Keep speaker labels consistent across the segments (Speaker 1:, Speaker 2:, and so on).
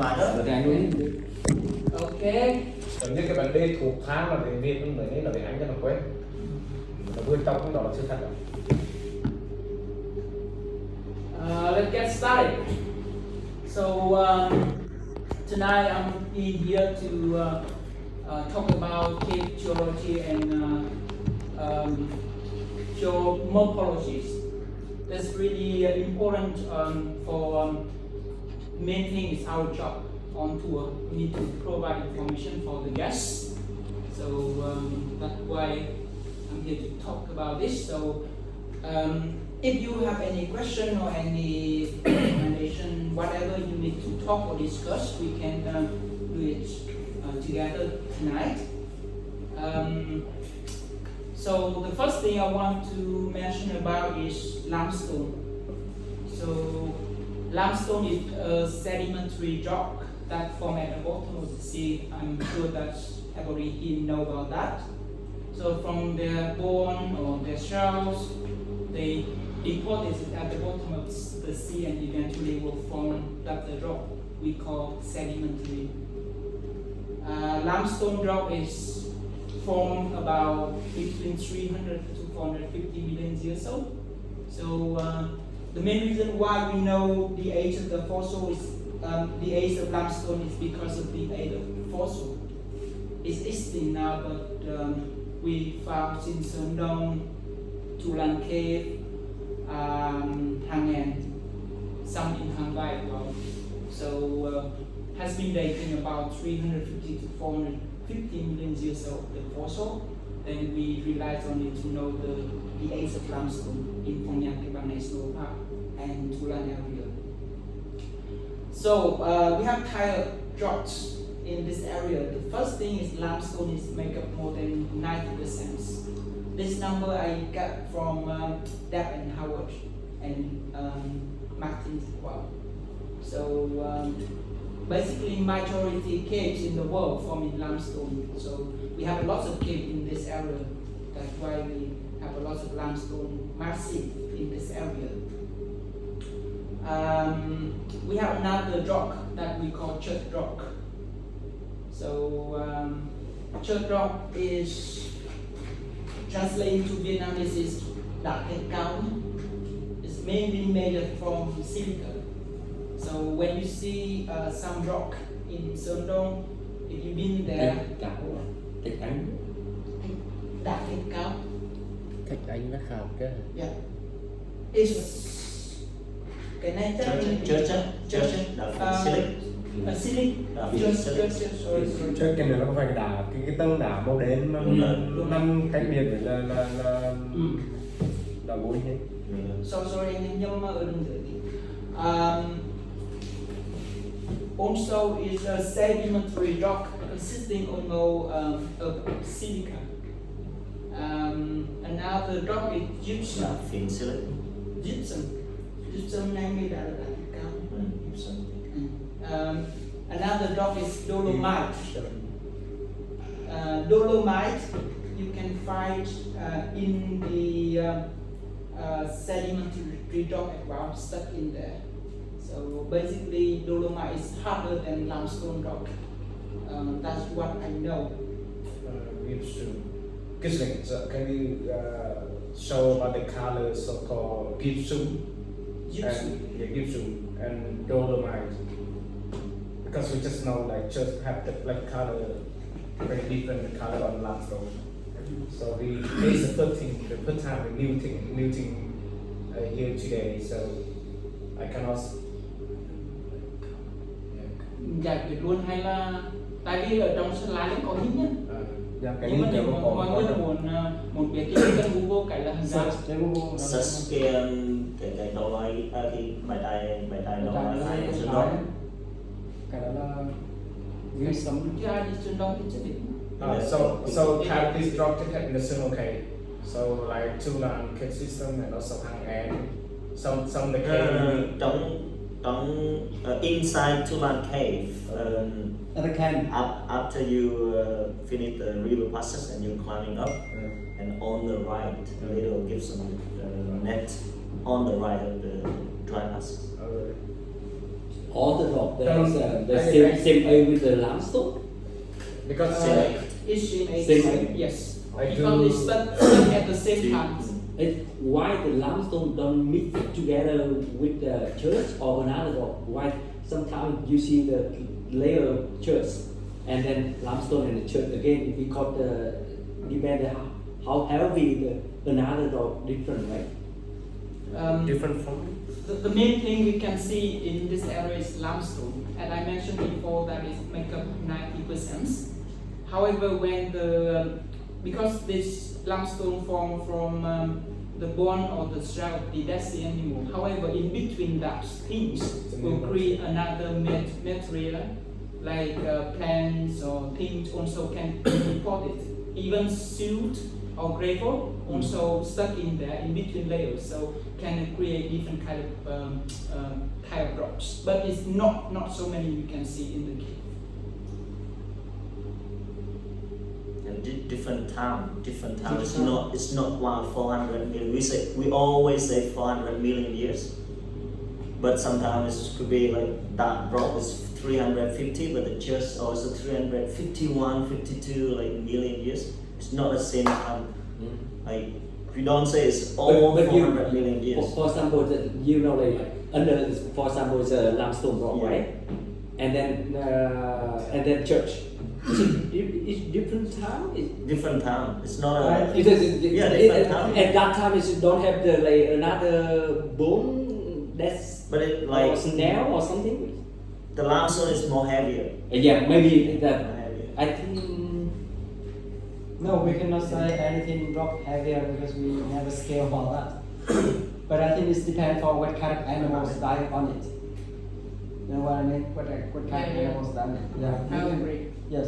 Speaker 1: lại đó.
Speaker 2: Ok.
Speaker 3: Giống như cái vấn đề thuộc thang là về việc mới đấy là về anh cho nó quen. Nó vừa trong đó là sự thật.
Speaker 2: Let's get started. So tonight I'm in here to talk about cave geology and geomorphologies. That's really important for main thing is our job on tour. We need to provide information for the guests. So that's why I'm here to talk about this. So if you have any question or any recommendation, whatever you need to talk or discuss, we can do it together tonight. So the first thing I want to mention about is limestone. So limestone is a sedimentary rock that form at the bottom of the sea. I'm sure that everybody here know about that. So from their bone or their shells, they deposit it at the bottom of the sea and eventually will form that the rock we call sedimentary. Limestone rock is formed about between 300 to 450 million years old. So the main reason why we know the age of the fossil is the age of limestone is because of the age of fossil. It's extinct now, but we found in Sơn Đông, Tulan Cave, Hangen, some in Hangai as well. So has been dating about 350 to 450 million years old, the fossil. Then we relied on it to know the age of limestone in Phong Nha National Park and Tulan area. So we have tile rocks in this area. The first thing is limestone is make up more than 90%. This number I got from Deb and Howard and Martin as well. So basically majority caves in the world form in limestone. So we have lots of caves in this area. That's why we have a lot of limestone massive in this area. We have another rock that we call chất rock. So chất rock is translated to Vietnamese is đá thạch cao. It's mainly made from silica. So when you see some rock in Sơn Đông, if you've been there,
Speaker 4: thạch anh,
Speaker 2: đá thạch cao.
Speaker 4: thạch anh nó khảo chứ.
Speaker 2: Yeah. It's cái này
Speaker 1: Chất
Speaker 2: silic.
Speaker 3: Chơi cái này nó không phải cái đá, cái tầng đá màu đen mà năm cách biệt là đá vôi nhé.
Speaker 2: Sorry, anh nhầm ở đường dưới. Also is a sedimentary rock consisting of silica. Another rock is gypsum. Gypsum namely that cao. Another rock is dolomite. Dolomite you can find in the sedimentary rock as well, stuck in there. So basically dolomite is harder than limestone rock. That's what I know.
Speaker 3: Gypsum. So can you show about the colors so-called gypsum? Gypsum and dolomite. Because we just know like just have the black color, very different color on limestone. So this is the first time we're new thing here today. So I cannot.
Speaker 2: Giải quyết luôn hay là tại vì ở trong slide có hình nhá. Nhưng mà nếu mọi người muốn biết thì cần Google cái là hình ra.
Speaker 1: Search cái đầu nói cái bài tài đầu nói hay Sơn Đông.
Speaker 4: Cái đó là dưới sấm.
Speaker 2: Chứ ai đi Sơn Đông thì chưa biết.
Speaker 3: So have this rock to have in the Sơn okay. So like Tulan cave system and also Hangen. Some the cave.
Speaker 1: Trong inside Tulan cave. After you finish the river passes and you're climbing up, and on the right, a little Gibson net on the right of the dry passes.
Speaker 4: all the rock there is the same age with the limestone.
Speaker 3: Because
Speaker 2: It's same
Speaker 4: Same
Speaker 2: age.
Speaker 4: age?
Speaker 2: Yes.
Speaker 3: I
Speaker 2: Because
Speaker 3: do-
Speaker 2: it's stuck at the same time.
Speaker 4: Why the limestone don't mix together with the church or another rock? Why sometimes you see the layer of church and then limestone and the church again because the depend how heavy the another rock different, right?
Speaker 3: different from
Speaker 2: The main thing we can see in this area is limestone. As I mentioned before, that is make up 90%. However, when because this limestone form from the bone or the shell of the dead sea animal. However, in between that things will create another material like plants or things also can be deposited. Even silt or gravel also stuck in there in between layers, so can create different kind of rocks. But it's not so many you can see in the cave.
Speaker 1: And different time. It's not 400 million. We always say 400 million years, but sometimes it could be like that rock is 350, but the church also 351, 52 like million years. It's not the same time. Like we don't say it's all
Speaker 4: But
Speaker 1: 400 million years.
Speaker 4: For example, you know, like under, for example, it's a limestone rock,
Speaker 1: Yeah.
Speaker 4: right? And then church. It's different time.
Speaker 1: Different time. It's not a
Speaker 4: Different
Speaker 1: time.
Speaker 4: At that time, it don't have the like another bone that's
Speaker 1: But it
Speaker 4: or
Speaker 1: like
Speaker 4: snail or something.
Speaker 1: the limestone is more heavier.
Speaker 4: Yeah, maybe
Speaker 1: More
Speaker 4: that.
Speaker 1: heavier.
Speaker 4: I think. No, we cannot say anything rock heavier because we never scale all that. But I think it depends on what kind of animals die on it. You know what I mean? What kind of
Speaker 2: Yeah.
Speaker 4: animals die on it? Yeah.
Speaker 2: I agree.
Speaker 4: Yes.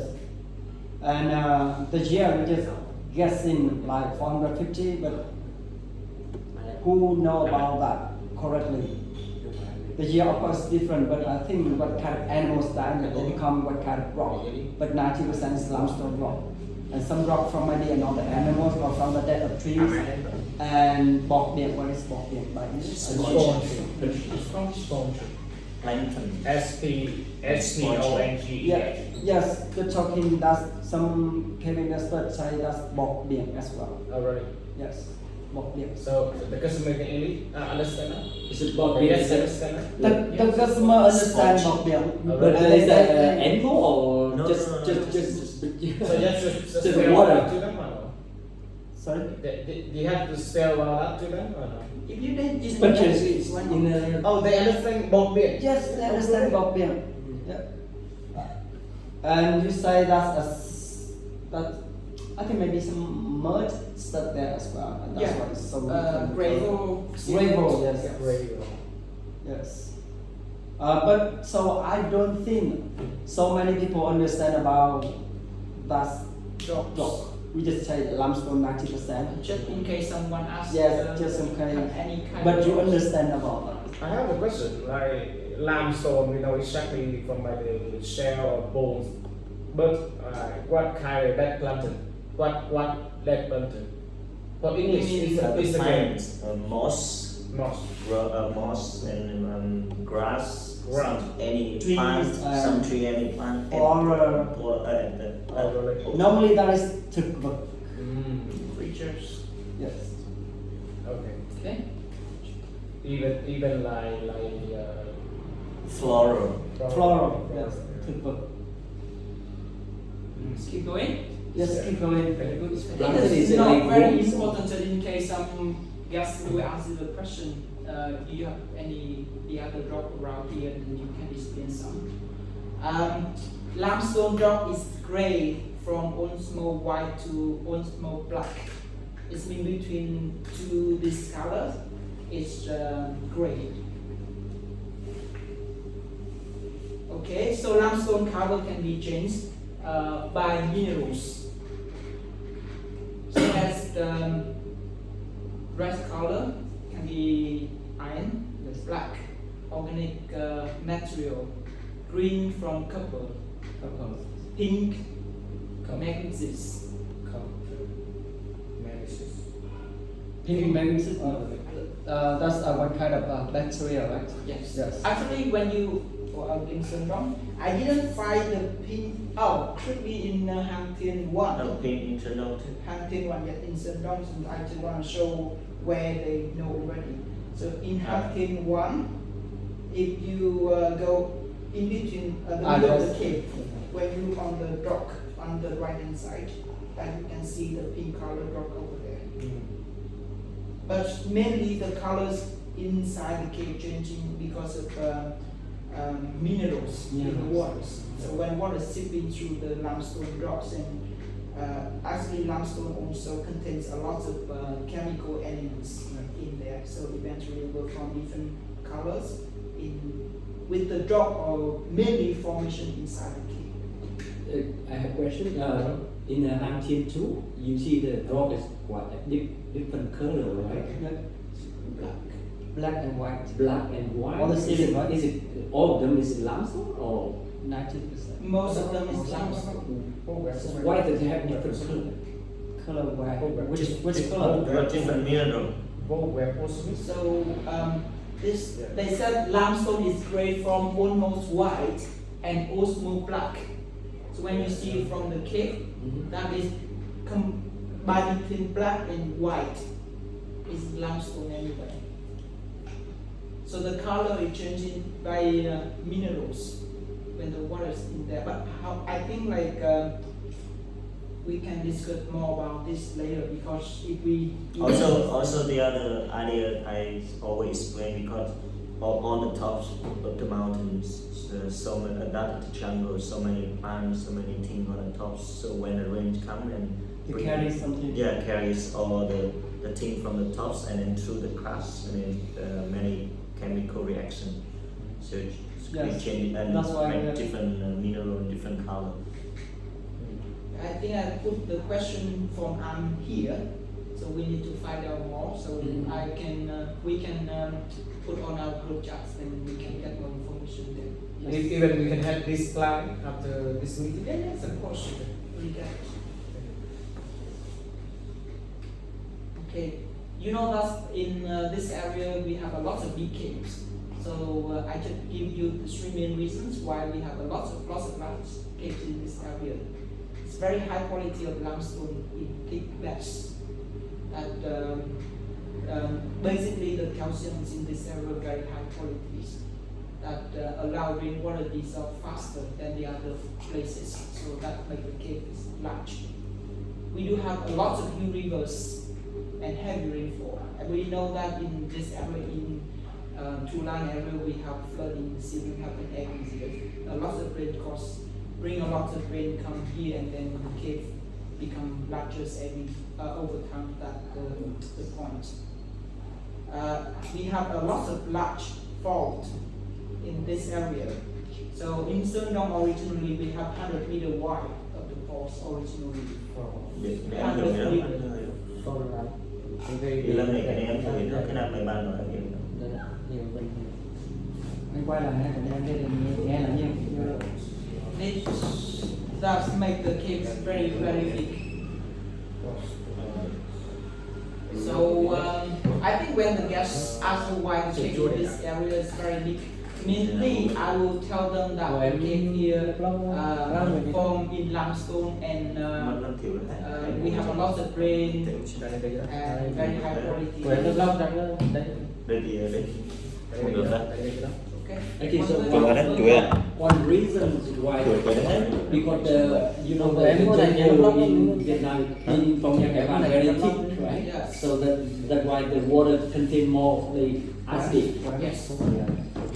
Speaker 4: And the year we just guessing like 450, but who know about that correctly? The year of course is different, but I think what kind of animals die on it, they become what kind of rock. But 90% is limestone rock. And some rock from maybe another animals or from the dead of trees. And bog biển, what is bog biển by English?
Speaker 3: Sponge.
Speaker 1: Plankton.
Speaker 3: SPONGE.
Speaker 4: Yeah, yes, the talking that some Kevin experts say that's bog biển as well.
Speaker 3: Oh, really?
Speaker 4: Yes, bog biển.
Speaker 3: So the customer can understand that?
Speaker 4: Is it bog
Speaker 3: Yes,
Speaker 4: biển?
Speaker 3: understand that?
Speaker 4: The customer understand bog biển,
Speaker 3: But
Speaker 4: and
Speaker 3: is
Speaker 4: that animal or
Speaker 1: No,
Speaker 4: just
Speaker 1: no, no,
Speaker 4: just
Speaker 1: no.
Speaker 4: just
Speaker 3: So just
Speaker 4: the
Speaker 3: spell
Speaker 4: water.
Speaker 3: out to them or no?
Speaker 4: sorry.
Speaker 3: Do you have to spell out to them or no?
Speaker 2: If you didn't, just
Speaker 4: But it's
Speaker 2: one
Speaker 4: in a
Speaker 3: Oh, they understand bog biển.
Speaker 4: yes, they understand bog biển. Yeah. And you say that I think maybe some mud stuck there as well, and that's
Speaker 2: Yeah.
Speaker 4: why it's so
Speaker 2: gravel.
Speaker 4: Gravel, yes.
Speaker 3: Radio.
Speaker 4: Yes. But so I don't think so many people understand about that rock. We just say limestone 90%.
Speaker 2: Just in case someone asks.
Speaker 4: Yes, just in case.
Speaker 2: Any kind.
Speaker 4: But
Speaker 2: of
Speaker 4: you
Speaker 2: rocks.
Speaker 4: understand about that.
Speaker 3: I have a question. Like limestone, we know exactly from by the shell or bones, but what kind of that planted? What that planted? For English, is a
Speaker 1: Plants, moss,
Speaker 3: moss.
Speaker 1: moss and grass.
Speaker 3: Grass.
Speaker 1: Any
Speaker 4: Trees,
Speaker 1: plant, some tree, any plant.
Speaker 4: Normally that is tukvuk.
Speaker 2: Creatures.
Speaker 4: Yes.
Speaker 3: Okay.
Speaker 2: Okay.
Speaker 3: Even like
Speaker 1: floral.
Speaker 4: Floral. Yes. Tukvuk.
Speaker 2: Let's keep going.
Speaker 4: Yes. Keep going.
Speaker 3: Very good.
Speaker 4: Planted
Speaker 2: This
Speaker 4: is
Speaker 2: is not
Speaker 4: like
Speaker 2: very
Speaker 4: roots.
Speaker 2: important in case some guests will ask you the question. Do you have the other rock around here, and you can explain some. Limestone rock is gray from almost white to almost black. It's in between these colors. It's gray. Okay, so limestone color can be changed by minerals. So as the red color can be iron,
Speaker 4: Yes.
Speaker 2: black organic material, green from copper, pink magnesium.
Speaker 4: Pink magnesium. That's one kind of bacteria, right?
Speaker 2: Yes.
Speaker 4: Yes.
Speaker 2: Actually, when you for our in Sơn I didn't find the pin. Oh, should be in Hang Thiên 1.
Speaker 1: No pin internal too.
Speaker 2: Hang Thiên 1 yet in Sơn so I just want to show where they know already. So in Hang Thiên 1, if you go in between the middle of the cave, when you look on the rock on the right hand side, and you can see the pink color rock over there. But mainly the colors inside the cave changing because of minerals in the waters. So when water is seeping through the limestone rocks, and actually limestone also contains a lot of chemical elements in there. So eventually we'll form different colors with the drop or mainly formation inside the cave.
Speaker 5: I have a question. In Hang Thiên 2, you see the rock is quite a different color, right?
Speaker 4: Black and white.
Speaker 5: Black and white.
Speaker 4: All the same, right?
Speaker 5: Is it all of them is limestone or
Speaker 4: 90%.
Speaker 2: Most of them is limestone.
Speaker 5: so why does it have different color?
Speaker 4: Color white. Which color?
Speaker 1: There are different mineral.
Speaker 2: So this they said limestone is gray from almost white and almost black. So when you see it from the cave, that is combined between black and white. Is limestone anyway. So the color is changing by minerals when the water is in there. But I think we can discuss more about this later, because if we
Speaker 1: Also the other idea I always explain, because on the tops of the mountains, so many that jungle, so many plants, so many things on the tops. So when the rain comes and
Speaker 4: It carries something.
Speaker 1: yeah, carries all the thing from the tops and then through the crust, and then many chemical reaction. So it's
Speaker 4: Yes.
Speaker 1: change and
Speaker 4: That's why
Speaker 1: make
Speaker 4: we-
Speaker 1: different mineral and different color.
Speaker 2: I think I put the question from here, so we need to find out more. So we can put on our group chats, and we can get more information there.
Speaker 3: Even we can have this slide after this meeting.
Speaker 2: Yes, of course. We get it. Okay, you know that in this area we have a lot of big caves. So I just give you the 3 main reasons why we have a lot of large caves in this area. It's very high quality of limestone in thick beds. And basically the calciums in this area are very high qualities that allow rainwater to dissolve faster than the other places. So that makes the caves large. We do have a lot of huge rivers and heavy rainfall. And we know that in this area, in Tulan area, we have flooding, seeping happen every year. A lot of rain bring a lot of rain come here, and then the cave become larger over time. That's the point. We have a lot of large fault in this area. So in Sơn Đông originally we have 100 meter wide of the faults originally.
Speaker 1: Để em thử nữa. Thì lần này cái em thử nữa, cái nào mày bàn nói nhiều nữa.
Speaker 4: Anh quay lại nghe của em đây là nghe là nhiều.
Speaker 2: This does make the caves very big. So I think when the guests ask me why the cave in this area is very big, mainly I will tell them that the cave here formed in limestone, and we have a lot of rain and very high quality.
Speaker 1: Đây thì đây không được đó.
Speaker 2: Okay.
Speaker 5: Okay, so
Speaker 1: Chuối đấy, chuối à?
Speaker 5: one reason why because the jungle in Vietnam in Phong Nha Kẻ Bàng very thick, right?
Speaker 2: Yes.
Speaker 5: So that's why the water contain more the acid.
Speaker 2: Yes.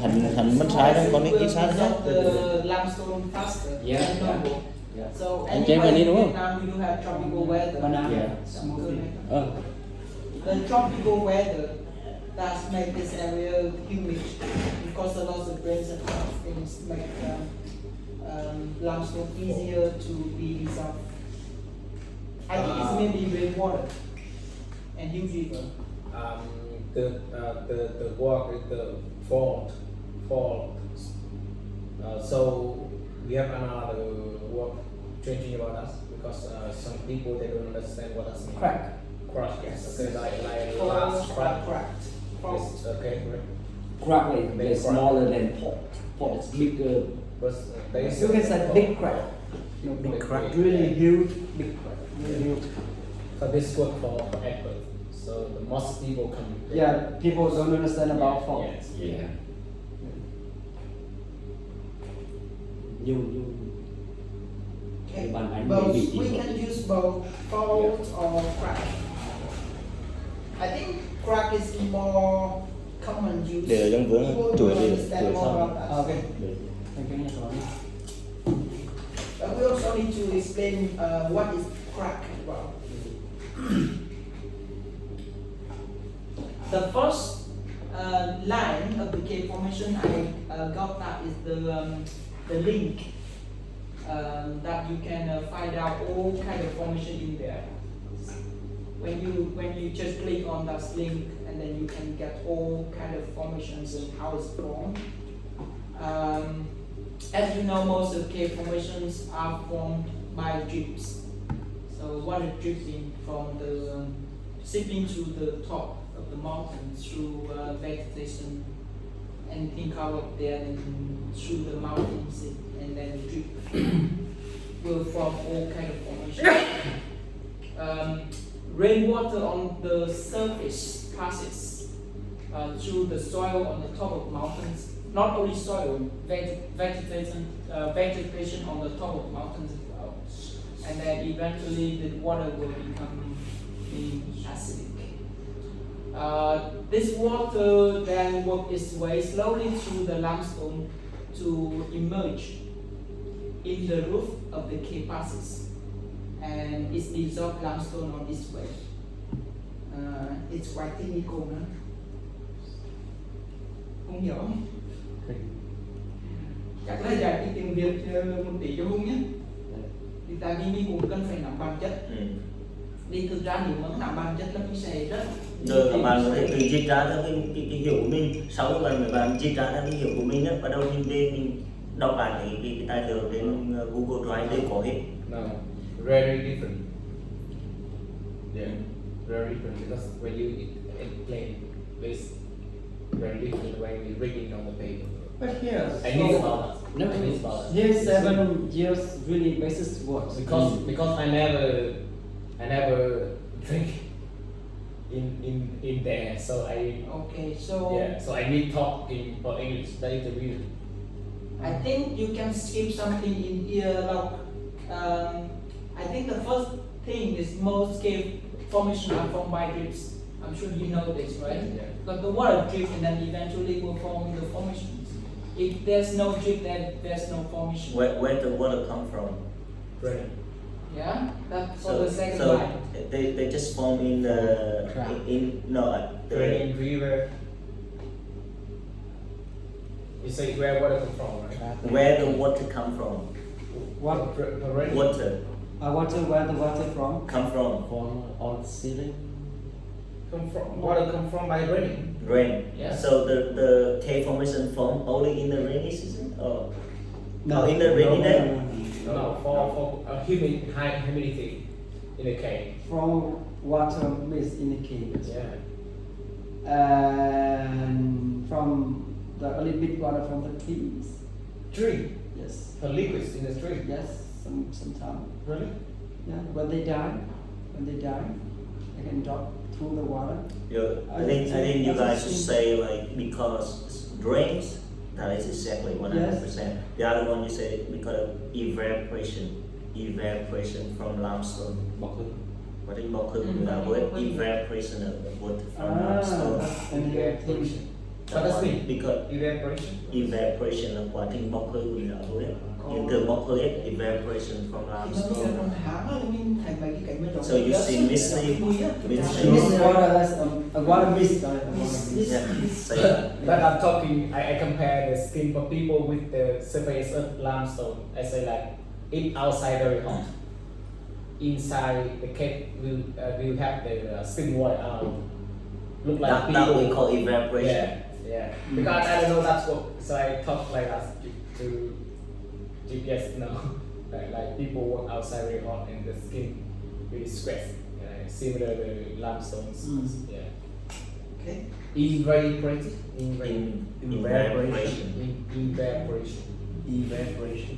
Speaker 1: Thành bên trái đó có mấy cái sát đó.
Speaker 2: The limestone faster.
Speaker 5: Yeah,
Speaker 2: than
Speaker 5: yeah.
Speaker 2: normal.
Speaker 5: Yeah.
Speaker 2: So
Speaker 5: Anh chế
Speaker 2: anyway,
Speaker 5: vào đi
Speaker 2: in
Speaker 5: đúng không?
Speaker 2: Vietnam we do have tropical weather.
Speaker 5: Yeah.
Speaker 2: The tropical weather does make this area humid because a lot of rains and other things make limestone easier to be dissolved. I think it's mainly rainwater and huge river.
Speaker 3: The work is the fault. So we have another work changing about us, because some people they don't understand what us mean.
Speaker 4: Crack.
Speaker 3: Yes. Okay, like
Speaker 2: Falls
Speaker 3: last
Speaker 2: are
Speaker 3: crack.
Speaker 2: cracked. Falls.
Speaker 3: Yes, okay, right.
Speaker 5: Crab is way smaller than pot. Pot is bigger.
Speaker 3: But they
Speaker 4: You can say big crab. No, big crab. Really huge, big crab. Really huge.
Speaker 3: So this work for expert. So the most people can.
Speaker 4: Yeah, people don't understand about fork.
Speaker 3: Yes.
Speaker 5: Yeah. You
Speaker 6: Okay.
Speaker 5: Bạn anh
Speaker 6: Both,
Speaker 5: bị
Speaker 6: we can use both fold or crack. I think crack is more common use.
Speaker 1: Để ở trong vướng
Speaker 6: People
Speaker 1: tuổi
Speaker 6: will
Speaker 1: đi
Speaker 6: understand
Speaker 1: tuổi
Speaker 6: more
Speaker 1: sau.
Speaker 6: about that.
Speaker 4: Okay. Thank you.
Speaker 6: But we also need to explain what is crack as well. The first line of the cave formation I got that is the link that you can find out all kind of formation in there. When you just click on that link and then you can get all kind of formations and how it's formed. As you know, most of cave formations are formed by drips. So water dripping from the seeping to the top of the mountain through vegetation, anything covered up there, and through the mountains, and then drip will form all kind of formations. Rainwater on the surface passes through the soil on the top of mountains. Not only soil, vegetation on the top of mountains as well. And then eventually the water will become acidic. This water then works its way slowly through the limestone to emerge in the roof of the cave passes, and it's dissolved limestone on its way. It's quite technical, huh? Không hiểu không? Chắc là giải thích tiếng Việt một tí cho Hùng nhé. Thì tại vì mình cũng cần phải nắm bản chất. Vì thực ra nếu mà nắm bản chất là mình sẽ rất.
Speaker 1: Rồi các bạn có thể tự dịch ra theo cái hiểu của mình. Sau khi mấy bạn dịch ra theo cái hiểu của mình á, bắt đầu mình về mình đọc lại cái tài liệu trên Google Drive để có hết.
Speaker 3: No, very different. Yeah, very different because when you explain this, very different when we reading on the paper.
Speaker 4: But here,
Speaker 3: I need about that.
Speaker 5: No,
Speaker 3: I need about that.
Speaker 4: here 7 years really basis works.
Speaker 3: Because I never drink in there, so I
Speaker 6: Okay, so
Speaker 3: so I need talking for English later interview.
Speaker 6: I think you can skip something in here. Like, I think the first thing is most cave formation are formed by drips. I'm sure you know this, right?
Speaker 3: Yeah.
Speaker 6: But the water drip and then eventually will form the formations. If there's no drip, then there's no formation.
Speaker 1: Where the water come from?
Speaker 3: Right.
Speaker 6: Yeah, that's for the second
Speaker 1: so
Speaker 6: line.
Speaker 1: they just form in the the
Speaker 3: Raining river. You say where water come from, right?
Speaker 1: where the water come from.
Speaker 4: What?
Speaker 3: Rain.
Speaker 1: Water
Speaker 4: Where the water from?
Speaker 1: come from
Speaker 5: from on ceiling.
Speaker 3: Water come from by raining.
Speaker 1: rain.
Speaker 3: Yeah.
Speaker 1: So the cave formation form only in the rainy season or in the rainy day?
Speaker 3: No, for high humidity in the cave.
Speaker 4: From water mist in the cave.
Speaker 3: Yeah.
Speaker 4: And from the a little bit water from the trees.
Speaker 3: Tree.
Speaker 4: Yes.
Speaker 3: The liquids in the tree.
Speaker 4: Yes. Sometimes.
Speaker 3: Really?
Speaker 4: Yeah. When they die, they can drop through the water.
Speaker 1: Yeah, I think you guys should say like because it rains. That is exactly 100%. The other one you say because of evaporation from limestone.
Speaker 5: Bọc hưng.
Speaker 1: What is bọc hưng without word? Evaporation of water from limestone.
Speaker 4: And
Speaker 3: Evaporation. What does it mean?
Speaker 1: Because
Speaker 3: Evaporation?
Speaker 1: evaporation là quá trình bốc hơi của não thôi. Hiện tượng bốc hơi ấy, evaporation from
Speaker 6: Thì nó bây
Speaker 1: limestone.
Speaker 6: giờ còn tháng rồi mình thành mấy cái cảnh
Speaker 1: So you see misty,
Speaker 4: mist water, that's a water mist.
Speaker 1: Yeah, say
Speaker 3: But I'm talking, I compare the skin for people with the surface of limestone. I say like, it outside very hot. Inside the cave will have the spring water look like
Speaker 1: that
Speaker 3: people.
Speaker 1: we call evaporation.
Speaker 3: Yeah, yeah. Because I don't know that's what, so I talk like that to GPS now. like people walk outside very hot and the skin really stressed. Similar to limestones.
Speaker 4: Mm.
Speaker 3: Yeah.
Speaker 6: Okay.
Speaker 3: Evaporation.
Speaker 1: Evaporation.
Speaker 3: Evaporation.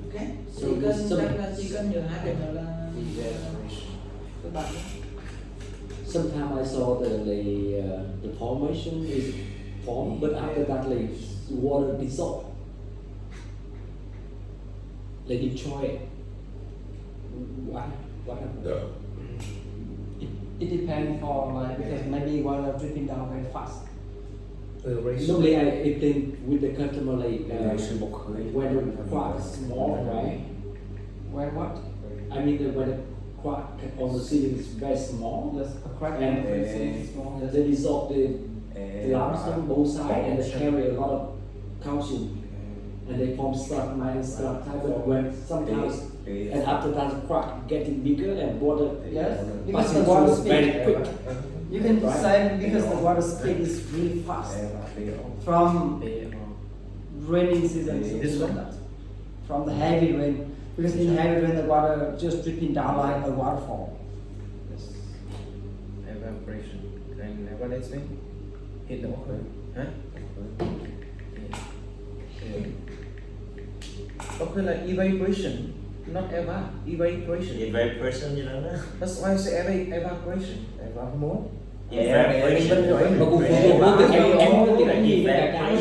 Speaker 6: Okay.
Speaker 5: So
Speaker 6: Chỉ cần
Speaker 5: some-
Speaker 6: chắc là chỉ cần nhớ hai cái đó là
Speaker 3: Evaporation.
Speaker 6: các bạn nhé.
Speaker 5: Sometimes I saw the formation is formed, but after that like water dissolve, like destroy it. What happened?
Speaker 4: It depends for like because maybe water dripping down very fast.
Speaker 5: Normally I explain with the customer like when the crack is small, right?
Speaker 4: When what?
Speaker 5: I mean when the crack on the ceiling is very small,
Speaker 4: Yes, a crack
Speaker 5: And-
Speaker 4: is small. Yes.
Speaker 5: they dissolve the limestone both sides and they carry a lot of calcium and they form stalagmite and stalactite. But when sometimes and after that the crack getting bigger and water
Speaker 4: Yes, because
Speaker 5: passing
Speaker 4: the water
Speaker 5: through is very
Speaker 4: speed.
Speaker 5: quick.
Speaker 4: You can
Speaker 5: Right.
Speaker 4: say because the water speed is really fast from raining season.
Speaker 3: This one?
Speaker 4: From the heavy rain, because in heavy rain the water just dripping down like a waterfall. Yes.
Speaker 3: Evaporation. And what next thing? Hit the water. Huh? Okay, like evaporation, not evaporation.
Speaker 1: Evaporation gì đó đó.
Speaker 3: That's why I say evaporation. Evaporation.
Speaker 1: Evaporation.
Speaker 5: Mà cùng phụ thuộc với cái em có cái là gì cái cái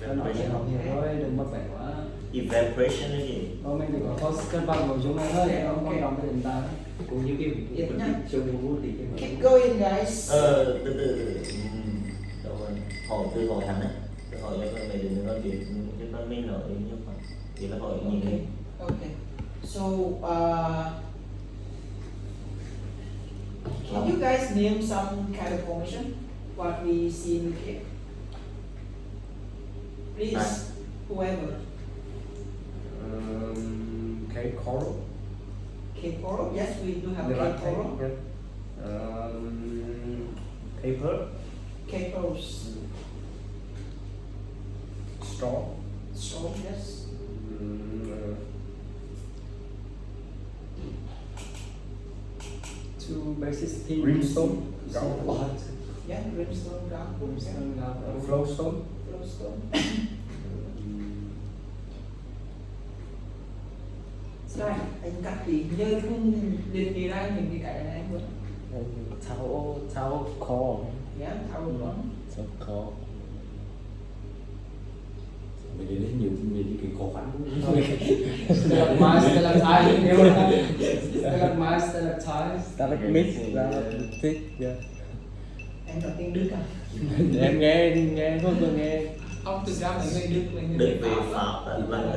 Speaker 4: Tôi nói cho học nhiều thôi, đừng mất vẻ quá.
Speaker 1: Evaporation là gì?
Speaker 4: Ông mình chỉ có cân bằng nội dung này thôi, ông quan trọng đến ta.
Speaker 5: cũng như cái
Speaker 6: Yes,
Speaker 5: mình
Speaker 6: nhá.
Speaker 5: show mua thì cái
Speaker 6: Keep going, guys.
Speaker 1: Từ đâu rồi? Hỏi từ hỏi hắn á. Từ hỏi cho mày đừng nói chuyện chứ nó mình nói như vậy. Thì là hỏi nhìn
Speaker 6: Okay.
Speaker 1: đi.
Speaker 6: Okay. So, can you guys name some kind of formation what we see in the cave? Please, whoever.
Speaker 3: Cave coral.
Speaker 6: Cave coral. Yes, we do have
Speaker 3: The
Speaker 6: cave
Speaker 3: right
Speaker 6: coral.
Speaker 3: thing. Paper.
Speaker 6: Cave corals.
Speaker 3: Straw.
Speaker 6: Straw. Yes.
Speaker 4: Two basic things.
Speaker 3: Brimstone.
Speaker 6: Yeah. Brimstone, gum. Yeah.
Speaker 3: Flowstone.
Speaker 6: Flowstone. Sai, anh cắt đi như không liệt kê ra những cái này anh muốn.
Speaker 7: Tháo khó
Speaker 6: Yeah, thao con.
Speaker 7: sao khó
Speaker 5: mình đến nhiều cái khó khăn
Speaker 4: Stalagmite, stalactite.
Speaker 7: stalagmit stalactite yeah.
Speaker 6: Em nói tiếng Đức à?
Speaker 7: Em nghe thôi tôi nghe
Speaker 6: Ông thực ra là người Đức là người
Speaker 1: Đức về
Speaker 6: Pháp á.
Speaker 1: Pháp là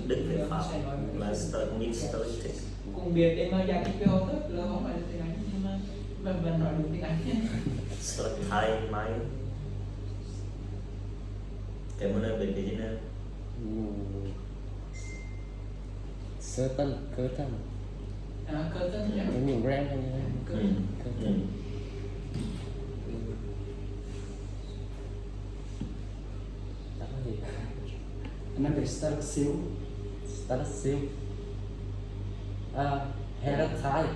Speaker 1: Đức về Pháp là stalagmit stalactite.
Speaker 6: Cùng biệt em giải thích cho tất là không phải là tiếng Anh nhưng mà mình nói đúng tiếng Anh nhé.
Speaker 1: Stalactite máy. Cảm ơn em về cái gì nữa?
Speaker 7: sơ tân cơ tân
Speaker 6: À, cơ tân nhé.
Speaker 7: có nhiều brand hay
Speaker 6: Cơ
Speaker 1: Ừ. Ừ.
Speaker 7: đó là gì
Speaker 4: Nó bị stalactite.
Speaker 7: stalactite heratite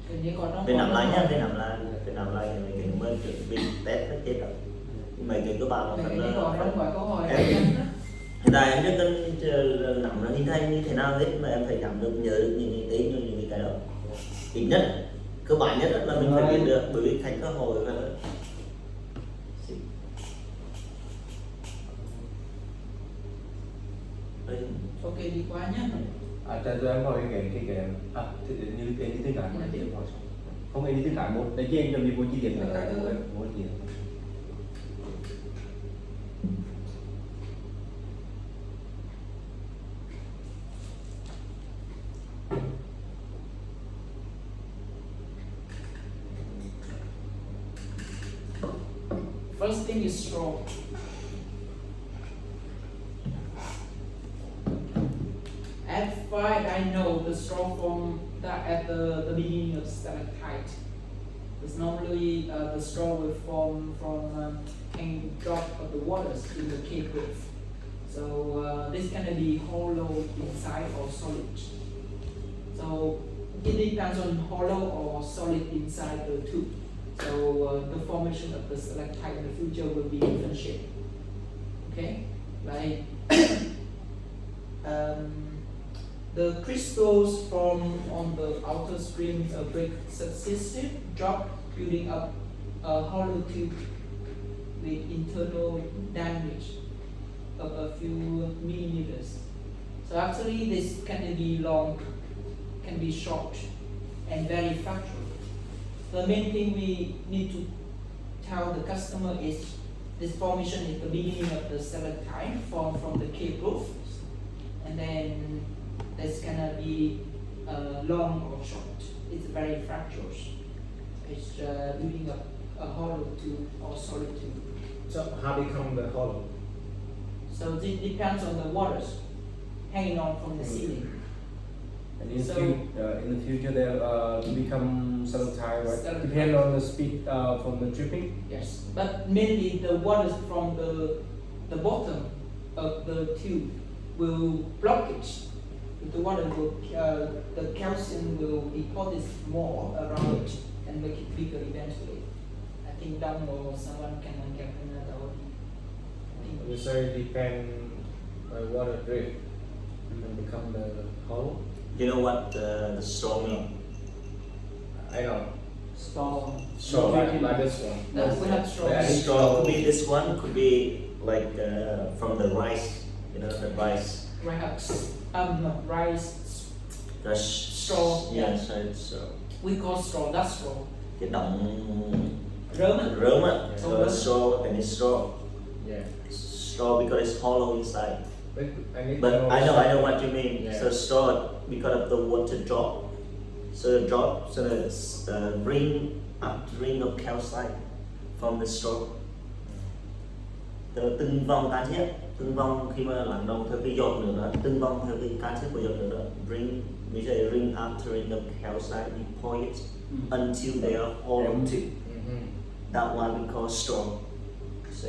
Speaker 6: Hình như còn
Speaker 1: Việt Nam lại nhá, Việt Nam lại thì mày kiểu mới chuẩn bị test nó chết rồi. Mày kiểu các bạn là
Speaker 6: hình
Speaker 1: phải
Speaker 6: như còn trong gọi câu hỏi
Speaker 1: em hiện tại em chưa cần nắm nó hình thành như thế nào hết mà em phải nắm được nhớ được những cái những cái đó. Ít nhất cơ bản nhất là mình phải biết được bởi vì khách có hỏi và
Speaker 6: ok đi qua nhé.
Speaker 3: Cho em hỏi cái như cái đi tiếng Đại một chị em hỏi xong. Không em đi tiếng Đại một, để cho em cho đi vô chi tiết là cái mỗi gì.
Speaker 6: First thing is straw. At 5, I know the straw form that at the beginning of stalactite. Because normally the straw will form from hanging drop of the waters in the cave roof. So this can be hollow inside or solid. So it depends on hollow or solid inside the tube. So the formation of the stalactite in the future will be different shape. Okay, like the crystals form on the outer screen break successive drop, building up a hollow tube with internal damage of a few millimeters. So actually this can be long, can be short, and very fractal. The main thing we need to tell the customer is this formation is the beginning of the stalactite formed from the cave roof, and then there's gonna be long or short. It's very fractal. It's building up a hollow tube or solid tube.
Speaker 3: So how become the hollow?
Speaker 6: So this depends on the waters hanging on from the ceiling.
Speaker 8: And in,
Speaker 6: So-
Speaker 8: in the future, they'll become stalactite, right?
Speaker 6: Stalactite.
Speaker 8: Depend on the speed from the dripping.
Speaker 6: Yes, but mainly the waters from the bottom of the tube will block it. The water will, the calcium will deposit more around it and make it bigger eventually. I think Dom or someone can calculate that.
Speaker 3: You say depend by water drip and become the hollow.
Speaker 1: You know what the straw mean?
Speaker 3: I know.
Speaker 4: Straw.
Speaker 3: So like this one.
Speaker 6: No, we have straw.
Speaker 3: Yeah.
Speaker 1: Straw could be this one, could be like from the rice, you know, the rice.
Speaker 6: Not rice.
Speaker 1: The
Speaker 6: Straw,
Speaker 1: Yeah,
Speaker 6: yeah.
Speaker 1: so it's
Speaker 6: We call straw. That's straw.
Speaker 1: cái đọng
Speaker 6: Rơm á.
Speaker 1: rơm á.
Speaker 3: Yeah.
Speaker 1: So the straw and it's straw.
Speaker 3: Yeah.
Speaker 1: Straw because it's hollow inside.
Speaker 3: But I need
Speaker 1: But
Speaker 3: to
Speaker 1: I know what you mean.
Speaker 3: Yeah.
Speaker 1: So straw because of the water drop. So the drop, so it's ring of calcite from the straw. Từng vòng cá chết, từng vòng khi mà lắng động theo cái giọt nước đó, từng vòng theo cái cá chết của giọt nước đó, we say ring after ring of calcite deposit until they are hollow too.
Speaker 3: Mhm.
Speaker 1: That one we call straw. So,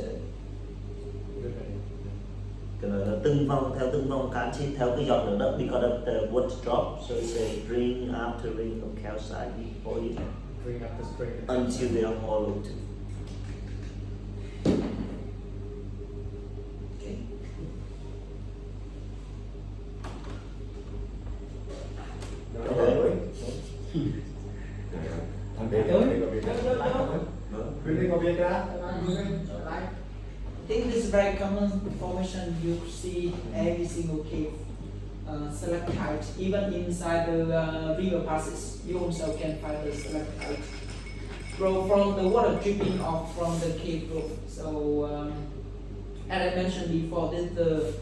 Speaker 3: Good idea.
Speaker 1: cái đó là từng vòng cá chết theo cái giọt nước đó because of the water drop. So it's a ring after ring of calcite deposit
Speaker 3: Bring up the spring.
Speaker 1: until they are hollow too. Okay.
Speaker 6: I think this is very common formation you see every single cave stalactite, even inside the river passes. You also can find the stalactite grow from the water dripping off from the cave roof. So as I mentioned before, this the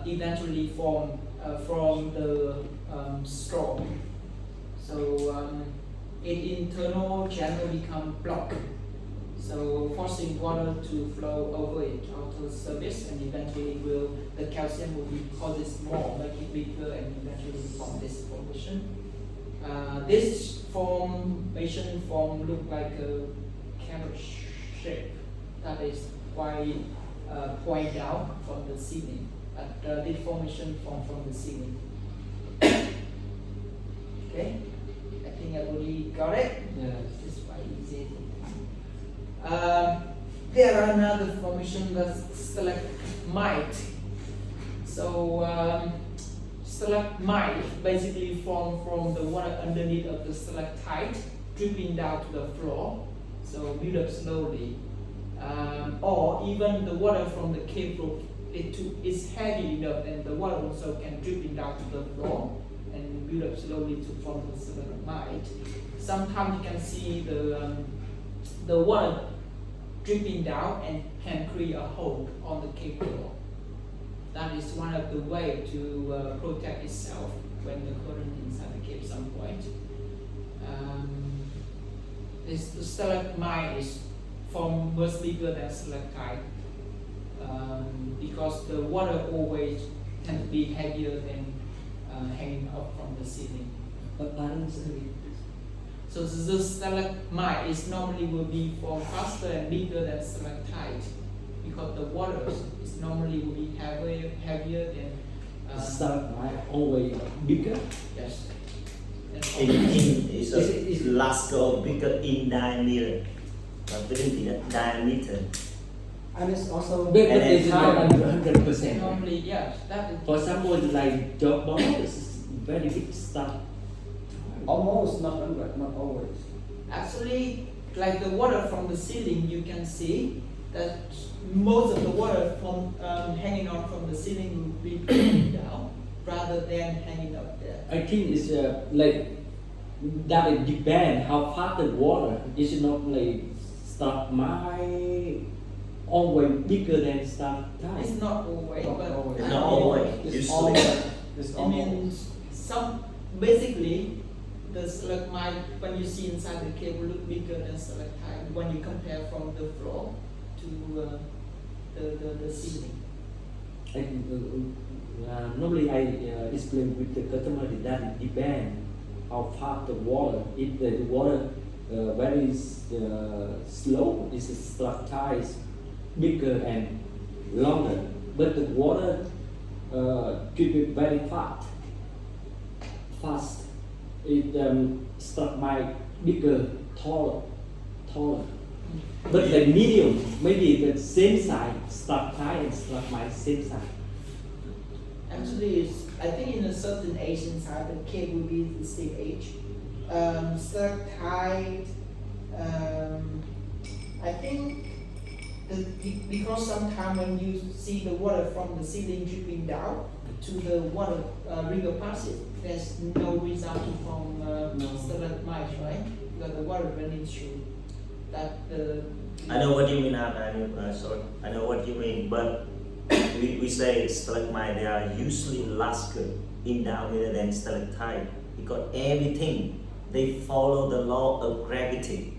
Speaker 6: eventually form from the straw. So its internal channel become blocked. So forcing water to flow over it outer surface, and eventually the calcium will deposit more, make it bigger, and eventually form this formation. This formation look like a carrot shape that is quite point down from the ceiling. But this formation form from the ceiling. Okay, I think everybody got it.
Speaker 4: Yes.
Speaker 6: It's quite easy. There are another formation that's stalagmite. So stalagmite basically form from the water underneath of the stalactite dripping down to the floor. So build up slowly. Or even the water from the cave roof is heavy enough, and the water also can dripping down to the floor and build up slowly to form the stalagmite. Sometimes you can see the water dripping down and can create a hole on the cave floor. That is one of the way to protect itself when the current inside the cave some point. This stalagmite is form much bigger than stalactite because the water always tend to be heavier than hanging up from the ceiling.
Speaker 5: But balance
Speaker 6: So the stalagmite is normally will be form faster and bigger than stalactite because the water is normally will be heavier than
Speaker 5: Stalagmite always bigger.
Speaker 6: yes.
Speaker 1: It's larger or bigger in diameter. Diameter.
Speaker 4: And it's also
Speaker 5: But
Speaker 1: And
Speaker 5: it's
Speaker 1: it's
Speaker 5: not
Speaker 1: high.
Speaker 5: 100%.
Speaker 6: Normally, yes, that is
Speaker 5: For someone like Joe Ball, it's very big stuff.
Speaker 4: almost not 100, not always.
Speaker 6: actually like the water from the ceiling. You can see that most of the water from hanging out from the ceiling will be coming down rather than hanging up there.
Speaker 5: I think it's like that it depends how fast the water. It's not like stalagmite always bigger than stalactite.
Speaker 6: It's not always,
Speaker 4: Not
Speaker 6: but
Speaker 4: always.
Speaker 6: I
Speaker 1: Not
Speaker 6: mean,
Speaker 1: always.
Speaker 4: It's
Speaker 1: Usually.
Speaker 4: almost. It's
Speaker 6: I
Speaker 4: almost.
Speaker 6: mean, some basically the stalagmite when you see inside the cave will look bigger than stalactite when you compare from the floor to the ceiling.
Speaker 5: Normally I explain with the customer that it depends how fast the water. If the water very slow, it's stalactite bigger and longer. But the water drip very fast. It stalagmite bigger, taller. But the medium, maybe the same size, stalactite and stalagmite same size.
Speaker 6: Actually, I think in a certain age inside the cave will be the same age. Stalactite, I think because sometimes when you see the water from the ceiling dripping down to the water river passage, there's no result from stalagmites, right? Because the water running through that.
Speaker 1: I know what you mean. Sorry, I know what you mean, but we say stalagmite, they are usually larger in diameter than stalactite because everything they follow the law of gravity.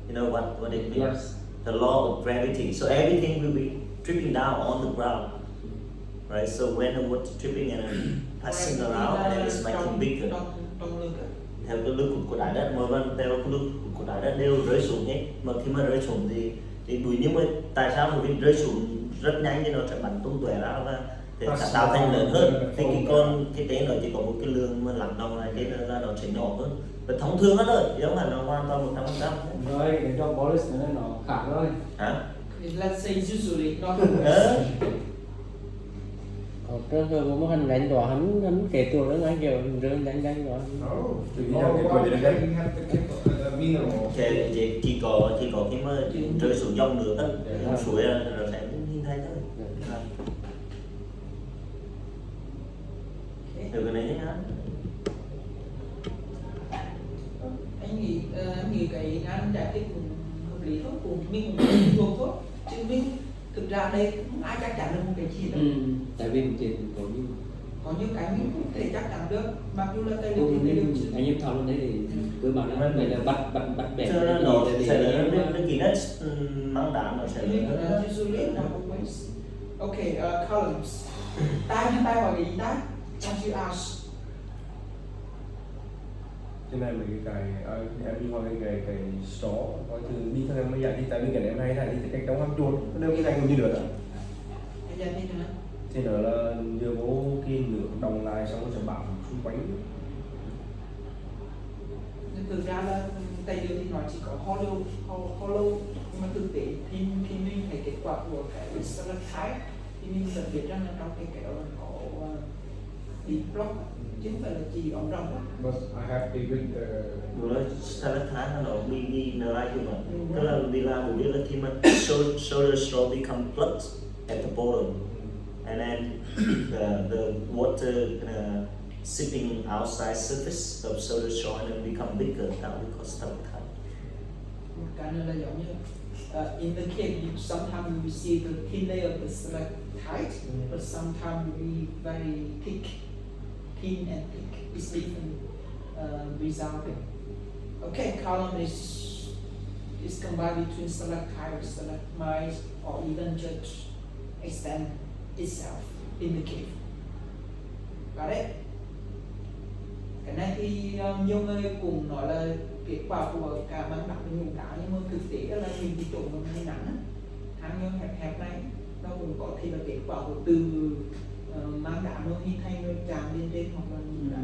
Speaker 1: You know what it means?
Speaker 5: Yes.
Speaker 1: The law of gravity. So everything will be dripping down on the ground, right? So when the water dripping and passing around, and then it's making bigger.
Speaker 6: Trong lưng cả.
Speaker 1: Theo cái lực của đại đất mà vâng, theo cái lực của đại đất đều rơi xuống hết. Mà khi mà rơi xuống thì bụi, nhưng mà tại sao bởi vì rơi xuống rất nhanh thì nó sẽ bắn tung tóe ra và để tạo thành lớn hơn. Thì cái tế nó chỉ có một cái lượng mà lắng động này, thế nên là nó sẽ nhỏ hơn. Và thông thường hết rồi, chứ không phải nó hoàn toàn 100%.
Speaker 4: Rồi, để cho polish nó khác rồi.
Speaker 1: Hả?
Speaker 6: Let's say usually not
Speaker 7: Còn trường hợp của một hình đánh đó hắn kể tuổi nó ngay kiểu rơi đánh đó.
Speaker 8: Vì sao cái coi đấy mineral.
Speaker 1: Chỉ có khi mà rơi xuống dòng nước á, suối là nó sẽ hình thành thôi. Từ cái này nhá.
Speaker 6: Em nghĩ cái anh giải thích cũng hợp lý thôi, cũng mình cũng thuộc thôi, chứ mình thực ra đây không ai chắc chắn được một cái gì đâu.
Speaker 5: Tại vì mình chỉ
Speaker 6: Có những cái mình không thể chắc chắn được, mặc dù là tài liệu thì
Speaker 5: cũng
Speaker 6: đều chứ.
Speaker 5: anh em thảo luận đấy thì cơ bản là này là bắt bẻ
Speaker 1: Cho nên nó sẽ là nó kỹ năng mang đá nó sẽ là
Speaker 6: Usually not always. Okay, columns. Tai hỏi cái gì tai? As you ask.
Speaker 8: Cho nên mình cái em đi hỏi cái số coi từ đi theo em mới giải thích, tại vì cái em hay là đi theo cách đóng hấp chuột nó đâu cái này còn như được đó.
Speaker 6: Anh giải thích hả?
Speaker 8: Thì nó là đưa bố kia nước đồng lại xong nó sẽ bảo xung quanh.
Speaker 6: Nhưng thực ra là tài liệu thì nó chỉ có hollow, nhưng mà thực tế thì khi mình thấy kết quả của cái stalactite thì mình sẽ biết rằng là trong cái kéo là có deep block, chứ không phải là chỉ ống rộng đó.
Speaker 8: But I happy with the
Speaker 1: Rồi đó, stalactite nó bị nở chung mà. Tức là vì là bởi vì là khi mà solar straw become plugged at the bottom, and then the water sipping outside surface of solar straw and then become bigger, that we call stalactite.
Speaker 6: Một cái nữa là giống như in the cave, sometimes we see the thin layer of the stalactite, but sometimes we very thin and thick. It's different result. Okay, column is combined between stalactite, stalagmite, or even just extend itself in the cave. Got it? Cái này thì nhiều người cùng nói là kết quả của cả mang nặng với ngủ cá, nhưng mà thực tế là mình bị trộn vào ngay nắng á. hang nó hẹp này nó cũng có thể là kết quả của từ máng đá nó hình thành nó tràn lên trên hoặc là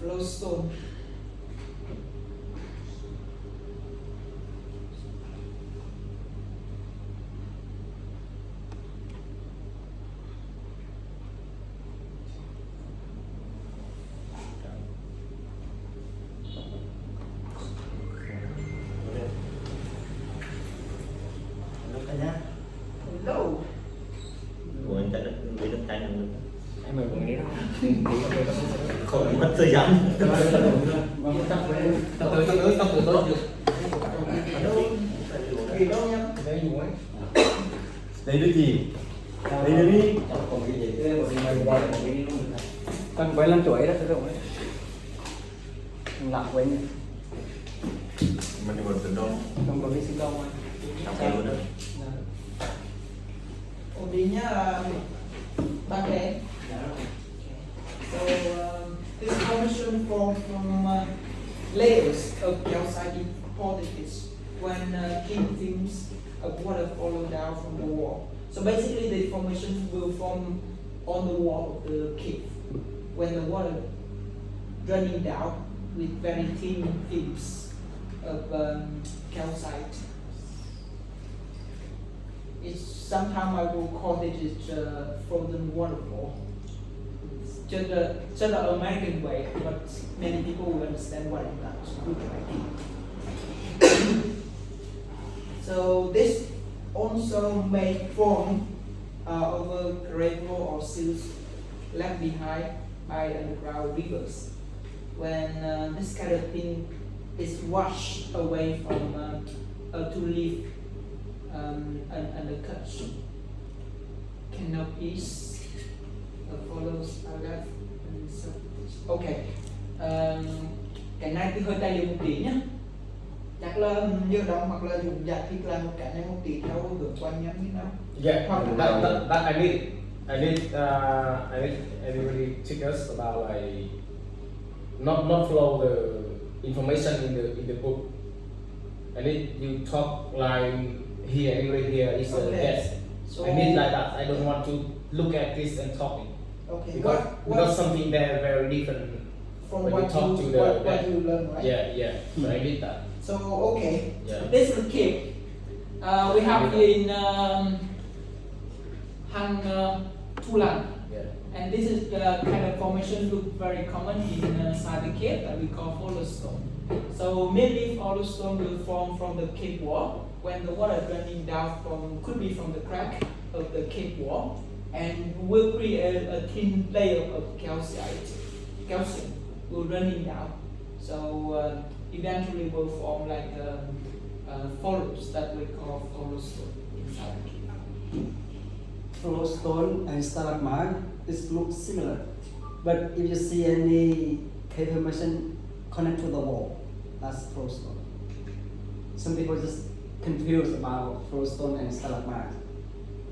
Speaker 6: flowstone. Hello.
Speaker 1: Ủa anh ta bị đất tay năng lực
Speaker 3: Em mời mọi người đến đó.
Speaker 1: không mất thời gian.
Speaker 3: Tập từ tôi được.
Speaker 6: Gì đâu nha.
Speaker 3: Đây dùng ấy.
Speaker 8: Đây đứa gì? Đây đứa đi.
Speaker 4: Cần quay lên chuỗi đó thấy không đấy? Lặng quên
Speaker 8: Mình đi một từ đâu?
Speaker 4: không có cái sinh công anh.
Speaker 1: Học kiểu đó.
Speaker 6: Ổn định nhá. Ba cái. So this formation from layers of calcite deposits when thin films of water follow down from the wall. So basically the formation will form on the wall of the cave when the water running down with very thin films of calcite. It's sometimes I will call it frozen waterfall. It's just an American way, but many people will understand what it looks like. So this also may form over gravel or silts left behind by underground rivers. When this kind of thing is washed away from to leave undercut canopies follows are left and so. Okay. Cái này thì hơi tài liệu một tí nhé. Chắc là như đó hoặc là dùng giải thích là một cái này một tí theo hướng quan nhắn như nào.
Speaker 3: Yeah, that I need everybody teach us about like not follow the information in the book. I need you talk like here, English here is a guess.
Speaker 6: So
Speaker 3: I need like that. I don't want to look at this and talking
Speaker 6: okay.
Speaker 3: because something there very different
Speaker 6: from
Speaker 3: when
Speaker 6: what
Speaker 3: you talk to the
Speaker 6: what you learn, right?
Speaker 3: yeah. So I need that.
Speaker 6: So okay.
Speaker 3: Yeah.
Speaker 6: This is the cave. We have in Hang Tulan.
Speaker 3: Yeah.
Speaker 6: And this is the kind of formation look very common inside the cave that we call hollow stone. So mainly hollow stone will form from the cave wall when the water running down could be from the crack of the cave wall and will create a thin layer of calcium will running down. So eventually will form like follows that we call hollow stone inside the cave.
Speaker 4: Flowstone and stalagmite is look similar, but if you see any cave formation connect to the wall, that's flowstone. Some people just confused about flowstone and stalagmite,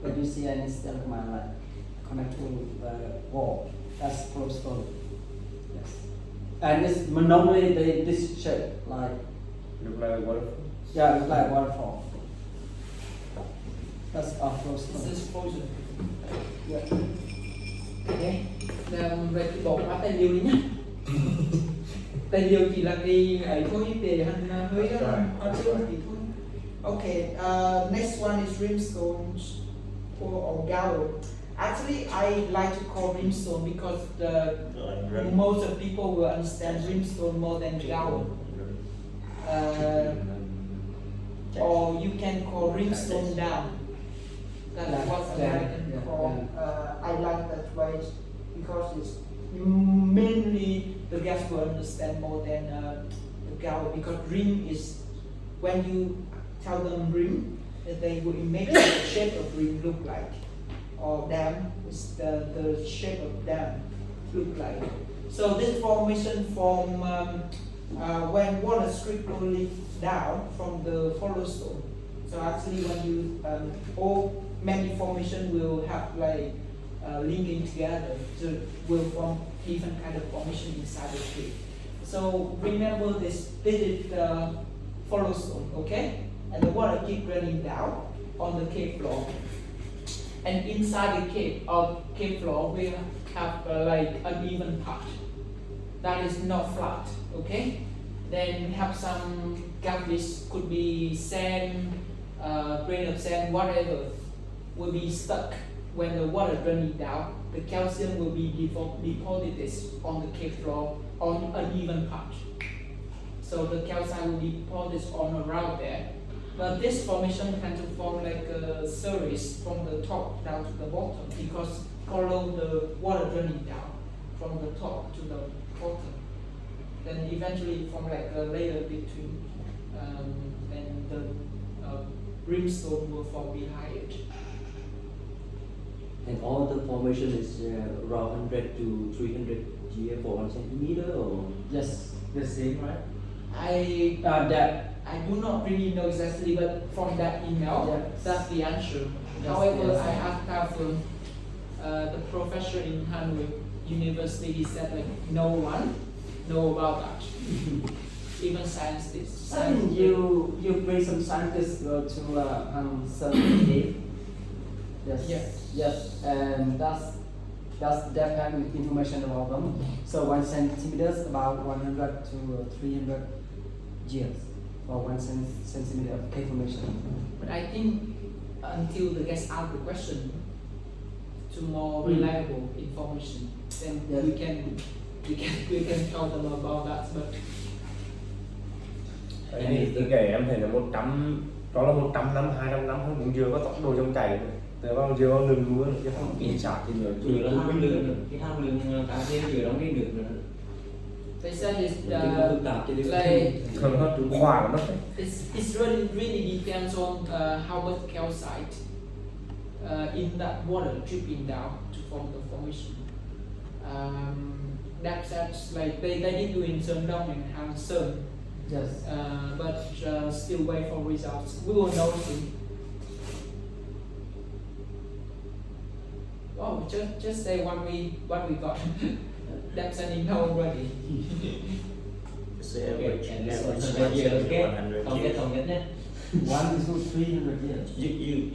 Speaker 4: but you see any stalagmite like connect to the wall, that's flowstone. Yes, and it's normally this shape like
Speaker 8: Look like a waterfall.
Speaker 4: yeah, look like waterfall. That's a
Speaker 6: This
Speaker 4: flowstone.
Speaker 6: is frozen. Yeah. Okay. Về cái bộ hóa tài liệu đi nhé. Tài liệu chỉ là cái ấy thôi để hành hơi hoa chưa thì thôi. Okay. Next one is rimstone or gauro. Actually, I like to call rimstone because most of people will understand rimstone more than gauro. Or you can call rimstone down. That's what American call. I like that way because it's mainly the guests will understand more than the gauro because rim is when you tell them rim, they will imagine the shape of rim look like, or dam is the shape of dam look like. So this formation form when water strictly down from the hollow stone. So actually, when you all many formation will have like linking together, so will form different kind of formation inside the cave. So remember this is the follow stone, okay? And the water keep running down on the cave floor. And inside the cave floor, we have like uneven part that is not flat, okay? Then we have some garbage, could be sand, grain of sand, whatever, will be stuck when the water running down. The calcium will be deposited on the cave floor on uneven part. So the calcite will be deposited on around there. But this formation can to form like a series from the top down to the bottom because follow the water running down from the top to the bottom. Then eventually form like a layer between, and the brimstone will form behind it.
Speaker 5: And all the formation is around 100 to 300 year for 1 centimeter, or
Speaker 4: Yes, the same, right?
Speaker 6: I do not really know exactly, but from that email,
Speaker 4: Yes.
Speaker 6: that's the answer.
Speaker 4: That's
Speaker 6: However,
Speaker 4: the
Speaker 6: I
Speaker 4: answer.
Speaker 6: asked the professor in Hanwei University. He said like no one know about that. Even scientists.
Speaker 4: I think you bring some scientists go to certain cave. Yes.
Speaker 6: Yes.
Speaker 4: Yes, and that's depend with information about them. So 1 centimeter is about 100 to 300 years for 1 centimeter of cave formation.
Speaker 6: But I think until the guest ask the question to more reliable information, then
Speaker 4: Yes.
Speaker 6: we can tell them about that. But
Speaker 8: Cái này em thấy là 100, đó là 100 năm, 200 năm không cũng chưa có tốc độ trong chảy nữa. Từ bao giờ ngừng luôn chứ không bị sạt thì nữa.
Speaker 7: Vừa là ham lương, cái ham lương cá thế vừa đóng cái được nữa.
Speaker 6: they said it's
Speaker 5: phức tạp cho nên
Speaker 6: like
Speaker 8: Thường nó khoa nó
Speaker 6: it's really depends on how much calcite in that water dripping down to form the formation. That's like they did do in Sơn Đông and Hang Sơn,
Speaker 4: Yes.
Speaker 6: but still wait for results. We will know soon. Oh, just say what we got. That's an email already.
Speaker 1: It's the average,
Speaker 7: And this
Speaker 1: average
Speaker 7: one,
Speaker 1: time
Speaker 7: yeah,
Speaker 1: is
Speaker 7: okay.
Speaker 1: 100
Speaker 7: Thống
Speaker 1: years.
Speaker 7: nhất nhé.
Speaker 4: 1 to 300 years.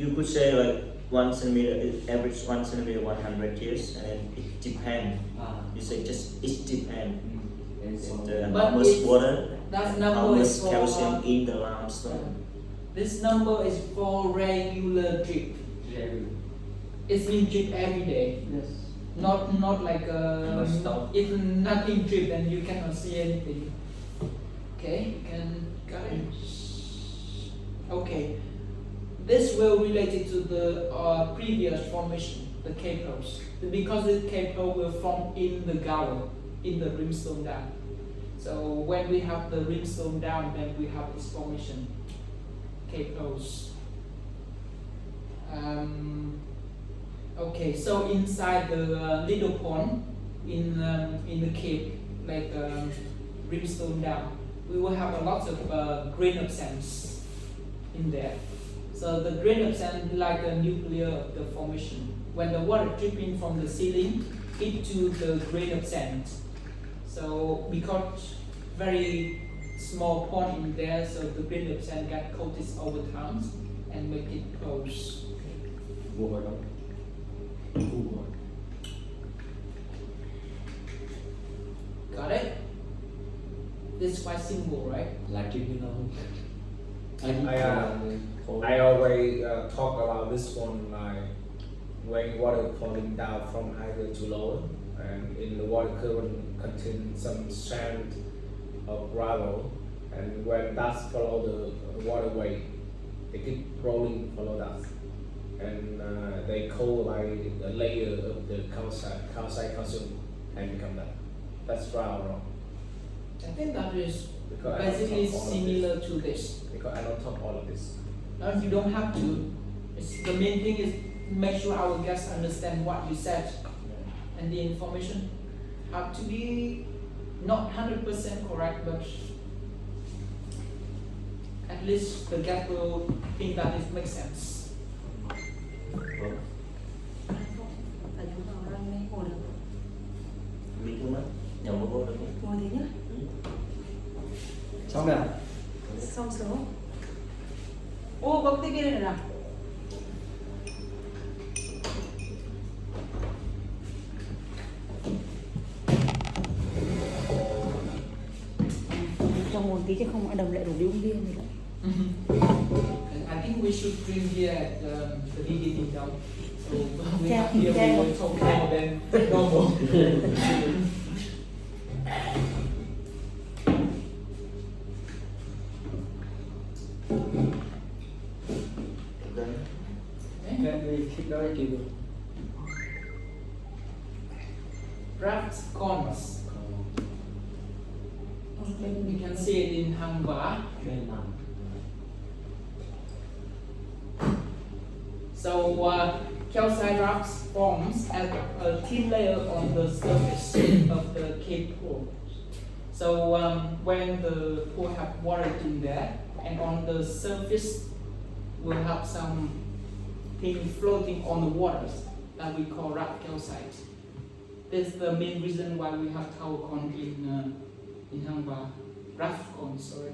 Speaker 1: You could say like 1 centimeter, average 1 centimeter 100 years, and it depends. You say just it depends.
Speaker 5: and so
Speaker 6: But
Speaker 1: How much
Speaker 6: it's-
Speaker 1: water,
Speaker 6: That
Speaker 1: how
Speaker 6: number
Speaker 1: much
Speaker 6: is for
Speaker 1: calcium in the limestone.
Speaker 6: this number is for regular drip. It means drip every day.
Speaker 4: Yes.
Speaker 6: Not like
Speaker 7: Not stop.
Speaker 6: if nothing drip then you cannot see anything. Okay, you can got it. Okay, this will relate it to the previous formation, the cave holes, because the cave hole will form in the gower, in the brimstone dam. So when we have the brimstone down, then we have this formation, cave holes. Okay, so inside the little pond in the cave, like brimstone down, we will have a lot of grain of sands in there. So the grain of sand like a nuclear of the formation. When the water dripping from the ceiling into the grain of sand, so because very small pond in there, so the grain of sand got coated over time and make it close.
Speaker 5: vô vào đó.
Speaker 6: Got it? This is quite simple, right?
Speaker 5: Like you know.
Speaker 3: I always talk about this one like when water falling down from higher to lower, and in the water current contain some sand or gravel, and when dust follow the waterway, they keep rolling follow dust, and they cool by a layer of the calcite calcium and become that. That's right or wrong?
Speaker 6: I think that is
Speaker 3: Because I don't
Speaker 6: basically
Speaker 3: talk all of
Speaker 6: similar to this.
Speaker 3: Because I don't talk all of this.
Speaker 6: No, you don't have to. The main thing is make sure our guests understand what you said, and the information have to be not 100% correct, but at
Speaker 2: least the guest will think that it makes sense.
Speaker 9: Tại chúng ta đang nghe ngồi được.
Speaker 1: Mình không mất, nhầm một vô được không?
Speaker 9: Ngồi thế nhá.
Speaker 4: Xong rồi.
Speaker 9: Xong sớm. Ô, có cái kia đây này nào. Trong một tí chứ không ai đồng lại đổ đi uống bia gì nữa.
Speaker 6: And I think we should drink here at the beginning though. So we
Speaker 9: Yeah,
Speaker 6: have here
Speaker 9: yeah.
Speaker 6: we will talk more than normal.
Speaker 5: Can we keep going?
Speaker 6: Raft cones. You can see it in Hangwa. So calcite rafts forms as a thin layer on the surface of the cave pool. So when the pool have water in there, and on the surface will have some thing floating on the waters that we call raft calcite. This is the main reason why we have tower cone in Hangba, raft cone, sorry.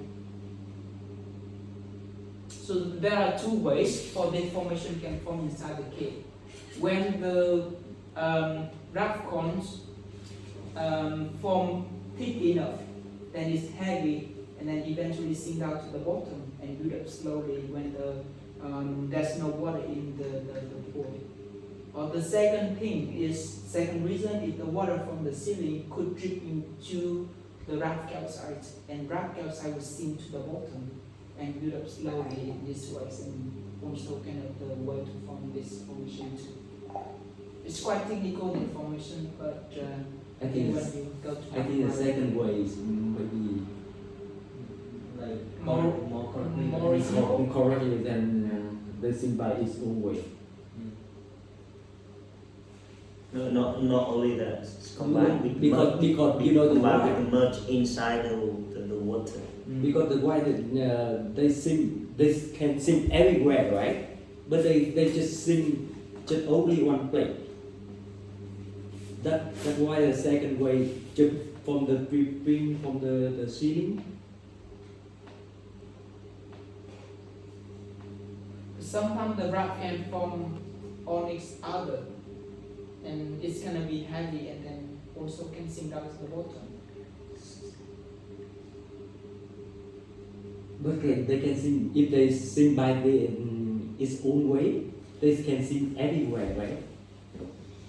Speaker 6: So there are two ways for this formation can form inside the cave. When the raft cones form thick enough, then it's heavy and then eventually sink down to the bottom and build up slowly when there's no water in the pool. Or the second reason is the water from the ceiling could drip into the raft calcite, and raft calcite will sink to the bottom and build up slowly in this way, and also kind of the way to form this formation too. It's quite technical, the formation, but
Speaker 5: I think
Speaker 6: when you go to
Speaker 5: I think the second way is maybe like
Speaker 6: more reasonable.
Speaker 5: correctly than the sing by its own way.
Speaker 1: No, not only that. It's combined with
Speaker 5: Because you know the
Speaker 1: combined
Speaker 5: why,
Speaker 1: with the merge inside the water.
Speaker 5: because the why they can sing everywhere, right? But they just sing just only one place. That's why the second way just from the dripping from the ceiling.
Speaker 6: Sometimes the raft can form on its other, and it's gonna be heavy, and then also can sink down to the bottom.
Speaker 5: But they can sing if they sing by its own way. They can sing everywhere, right?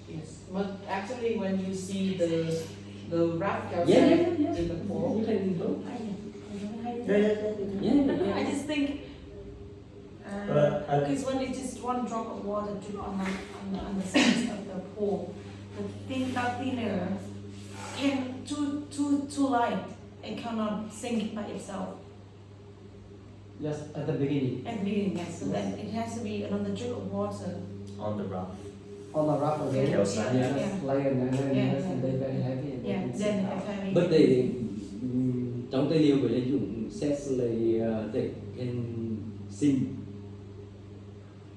Speaker 6: Yes, but actually, when you see the raft calcite
Speaker 5: Yeah.
Speaker 6: in the pool,
Speaker 5: You can go.
Speaker 9: I just think because when it's just one drop of water drip on the surface of the pool, that thinner can too light, it cannot sink by itself
Speaker 4: Just at the beginning.
Speaker 9: at the beginning. Yes, so then it has to be another drip of water.
Speaker 1: On the raft.
Speaker 4: On the rough again.
Speaker 1: Calcite.
Speaker 9: Yeah.
Speaker 4: Just layer and
Speaker 9: Yeah.
Speaker 4: they very heavy. And
Speaker 9: Yeah,
Speaker 4: they can
Speaker 9: then
Speaker 4: sink
Speaker 9: it
Speaker 4: out.
Speaker 9: have heavy.
Speaker 5: But trong Tây Liêu người ta dùng xét they can sing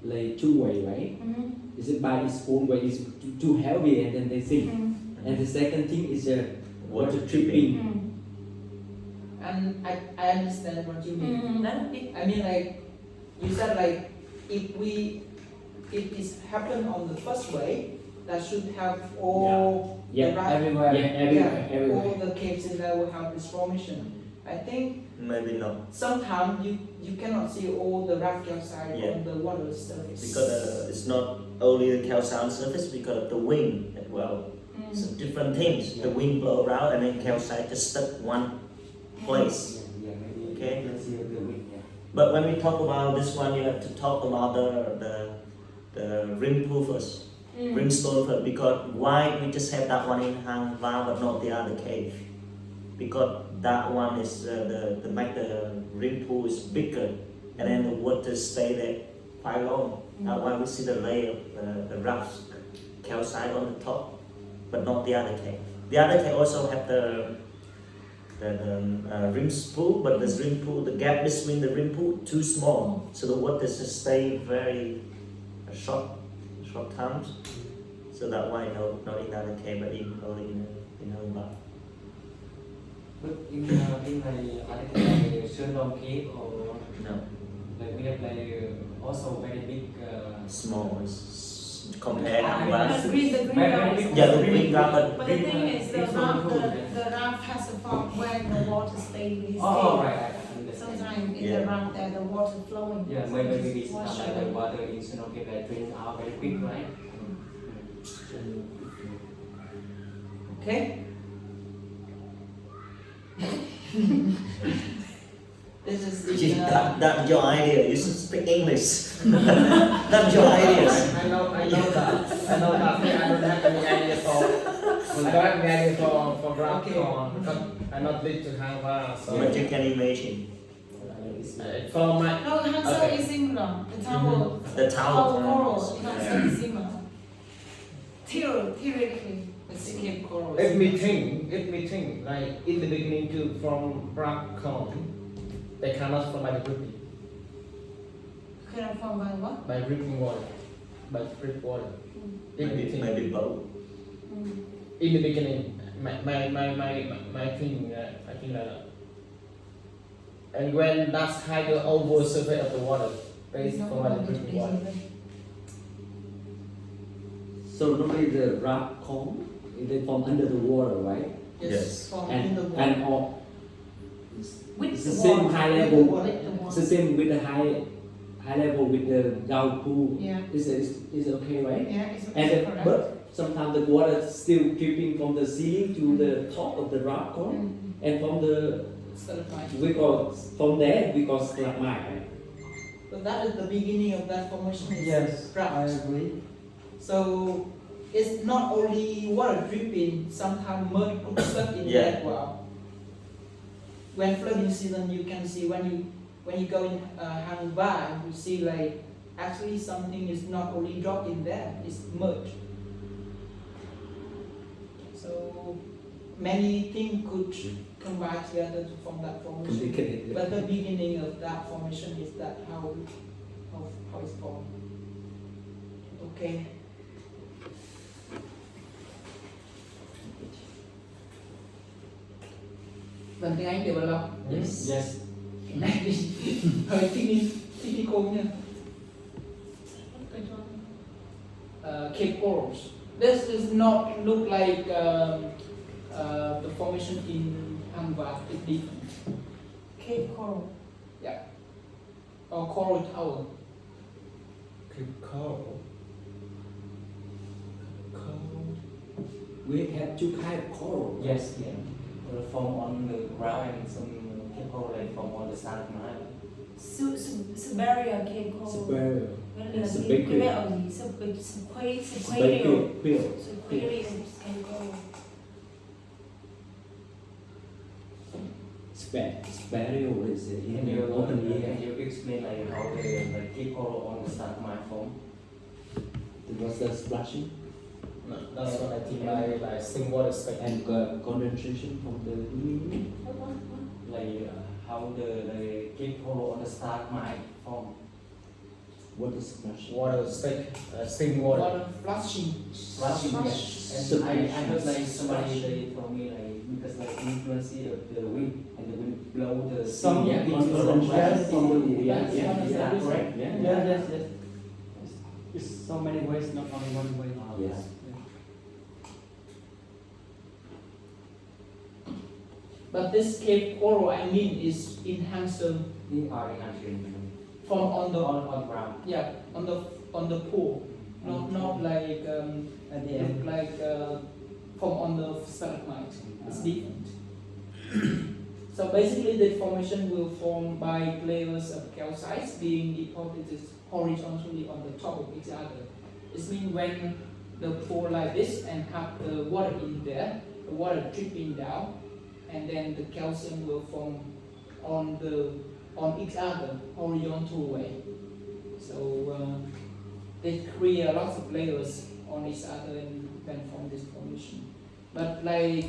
Speaker 5: like two way, right?
Speaker 9: Mhm.
Speaker 5: Is it by its own way? It's too heavy and then they sing.
Speaker 9: Mhm.
Speaker 5: And the second thing is water
Speaker 1: Water
Speaker 5: dripping.
Speaker 9: Mhm.
Speaker 6: and I understand what you mean.
Speaker 9: Mhm. That's it.
Speaker 6: I mean, like you said, like if this happened on the first way, that should have all
Speaker 5: Yeah,
Speaker 6: the raft,
Speaker 4: Everywhere.
Speaker 5: everywhere.
Speaker 6: all the caves in there will have this formation. I think
Speaker 1: Maybe not.
Speaker 6: sometimes you cannot see all the raft calcite
Speaker 1: Yeah.
Speaker 6: on the water surface.
Speaker 1: Because it's not only the calcite surface, because of the wind as well.
Speaker 9: Mm.
Speaker 1: So different things. The wind blow around and then calcite just stuck one place. Okay. But when we talk about this one, you have to talk about the rim pool first, rimstone first. Because why we just have that one in Hang Va but not the other cave? Because that one is the make the rim pool is bigger, and then the water stay there quite long. That's why we see the layer, the rough calcite on the top, but not the other cave. The other cave also have rim pool, but this rim pool, the gap between the rim pool too small, so the water just stay very short times. So that why not in other cave, but only in our bar.
Speaker 7: But in like Sơn Đông Cave or
Speaker 1: No,
Speaker 7: like we have like also very big.
Speaker 1: small compared to bar.
Speaker 9: The green rock.
Speaker 1: Yeah, the green bar,
Speaker 9: But the thing is, the raft has a form where the water stays really still.
Speaker 7: Oh, right.
Speaker 9: Sometimes in
Speaker 1: Yeah.
Speaker 9: the raft there the water flowing.
Speaker 7: Yeah,
Speaker 9: So
Speaker 7: maybe
Speaker 9: just
Speaker 7: we
Speaker 9: wash
Speaker 7: start like
Speaker 9: away.
Speaker 7: the water in Sơn Đông Cave like drain out very quick, right?
Speaker 6: Okay. This is the,
Speaker 1: That's your idea. You should speak English. That's your ideas.
Speaker 3: I know that. I don't have any idea for ground corn because I not live to Hava. So
Speaker 1: But you can imagine
Speaker 3: for my
Speaker 9: No, Hansel
Speaker 3: Okay.
Speaker 9: is similar. The towel.
Speaker 1: the tower.
Speaker 9: Coral. Hansel is similar. Theoretically.
Speaker 6: it's Cape Coral.
Speaker 3: if we think like in the beginning to from black corn, they cannot from by the dripping
Speaker 9: Cannot form by what?
Speaker 3: by dripping water, by drip water. If we think
Speaker 1: Maybe both.
Speaker 3: in the beginning, my thing, I think that. And when that's higher over surface of the water, based
Speaker 9: It's not
Speaker 3: from by the
Speaker 9: going to
Speaker 3: dripping
Speaker 9: be
Speaker 3: water.
Speaker 9: even.
Speaker 5: So normally the rock corn, they form under the water, right?
Speaker 1: Yes.
Speaker 6: From in the water.
Speaker 5: And all
Speaker 9: With
Speaker 5: it's
Speaker 9: the
Speaker 5: the same
Speaker 9: water.
Speaker 5: high
Speaker 6: With
Speaker 5: level.
Speaker 6: the water.
Speaker 9: With the
Speaker 5: It's
Speaker 9: water.
Speaker 5: the same with the high level with the down pool.
Speaker 9: Yeah.
Speaker 5: Is okay, right?
Speaker 9: Yeah, it's
Speaker 5: And
Speaker 9: correct.
Speaker 5: but sometimes the water still dripping from the ceiling to the top of the rock corn, and from the
Speaker 6: Stalagmite.
Speaker 5: from there we call stalagmite. Right?
Speaker 6: So that is the beginning of that formation. Is
Speaker 4: Yes, I
Speaker 6: raft.
Speaker 4: agree.
Speaker 6: So it's not only water dripping, sometimes mud could stuck in
Speaker 1: Yeah.
Speaker 6: that well. When flooding season, you can see when you go in Hang Ba, you see like actually something is not only dropped in there, it's mud. So many things could combine together to form that formation.
Speaker 5: Complicated.
Speaker 6: But the beginning of that formation is that how it's formed. Okay. Bằng tiếng Anh được không?
Speaker 1: Yes.
Speaker 7: Yes.
Speaker 6: Này đi, hơi technical nha. Cape corals. This does not look like the formation in Angva. It's different.
Speaker 9: Cape coral.
Speaker 6: Yeah. Or coral tower.
Speaker 3: Coral.
Speaker 5: We have two kind of coral.
Speaker 7: Yes, yeah. Form on the ground and some people like form on the stalagmite.
Speaker 9: Siberia Cape coral.
Speaker 5: Superior.
Speaker 9: Vậy là
Speaker 5: It's
Speaker 9: cái
Speaker 5: big.
Speaker 9: bé ở gì? Sequarium.
Speaker 5: Superior.
Speaker 9: Sequarium Cape coral.
Speaker 5: Superior is
Speaker 7: Can
Speaker 5: in
Speaker 7: you
Speaker 5: the open
Speaker 7: can
Speaker 5: air.
Speaker 7: you explain like how the like keep coral on the stalagmite form?
Speaker 5: It was the splashing
Speaker 3: No, that's what I think like same water spec.
Speaker 5: and condensation from the
Speaker 7: Like how the keep coral on the stalagmite form?
Speaker 5: water splashing.
Speaker 3: Water spec, same water.
Speaker 6: Water flushing.
Speaker 7: Flushing, yes. And I heard like somebody they told me like because like influence of the wind and the wind blow the
Speaker 4: Some
Speaker 7: yeah,
Speaker 4: yes,
Speaker 5: from the
Speaker 7: yeah,
Speaker 5: yeah,
Speaker 7: is that correct?
Speaker 5: Yeah.
Speaker 4: Yes. It's so many ways, not only one way.
Speaker 5: Yes.
Speaker 6: But this Cape coral I mean is enhanced
Speaker 7: In our enhancement
Speaker 6: from on the
Speaker 7: on ground.
Speaker 6: yeah on the pool, not like
Speaker 4: At the
Speaker 6: look
Speaker 4: end.
Speaker 6: like from on the stalagmite. It's different. So basically, the formation will form by layers of calcites being deposited horizontally on the top of each other. It means when the pool like this and have the water in there, the water dripping down, and then the calcium will form on each other horizontal way. So they create lots of layers on each other and then form this formation.
Speaker 2: But like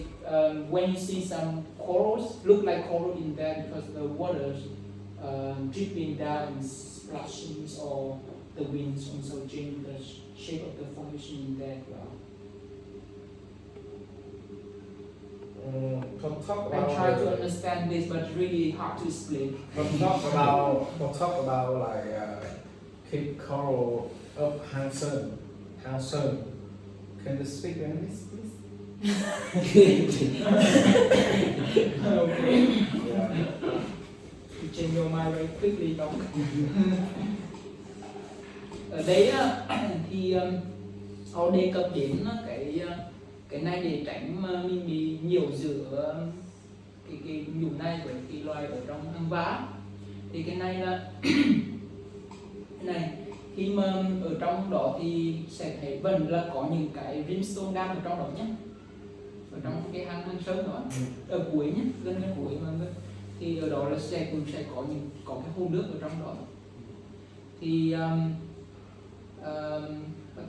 Speaker 2: when you see some corals, look like coral in there because the water dripping down and splashing, or the winds also change the shape of the formation in there as well.
Speaker 3: Talk
Speaker 2: I
Speaker 3: about
Speaker 2: try to understand this, but really hard to explain.
Speaker 3: We'll talk about like Cape Coral of Hansen. Can you speak English, please?
Speaker 2: Okay.
Speaker 3: Yeah.
Speaker 2: You change your mind very quickly, Doc. Ở đây á, thì họ đề cập đến cái này để tránh mà mình bị nhiều giữa cái nhũ này với cái loài ở trong hang vá. Thì cái này là cái này khi mà ở trong đó thì sẽ thấy vẫn là có những cái rimstone đang ở trong đó nhé, ở trong cái hang sơn đó, ở cuối nhé, gần cuối mà thì ở đó là cũng sẽ có cái hồ nước ở trong đó. Thì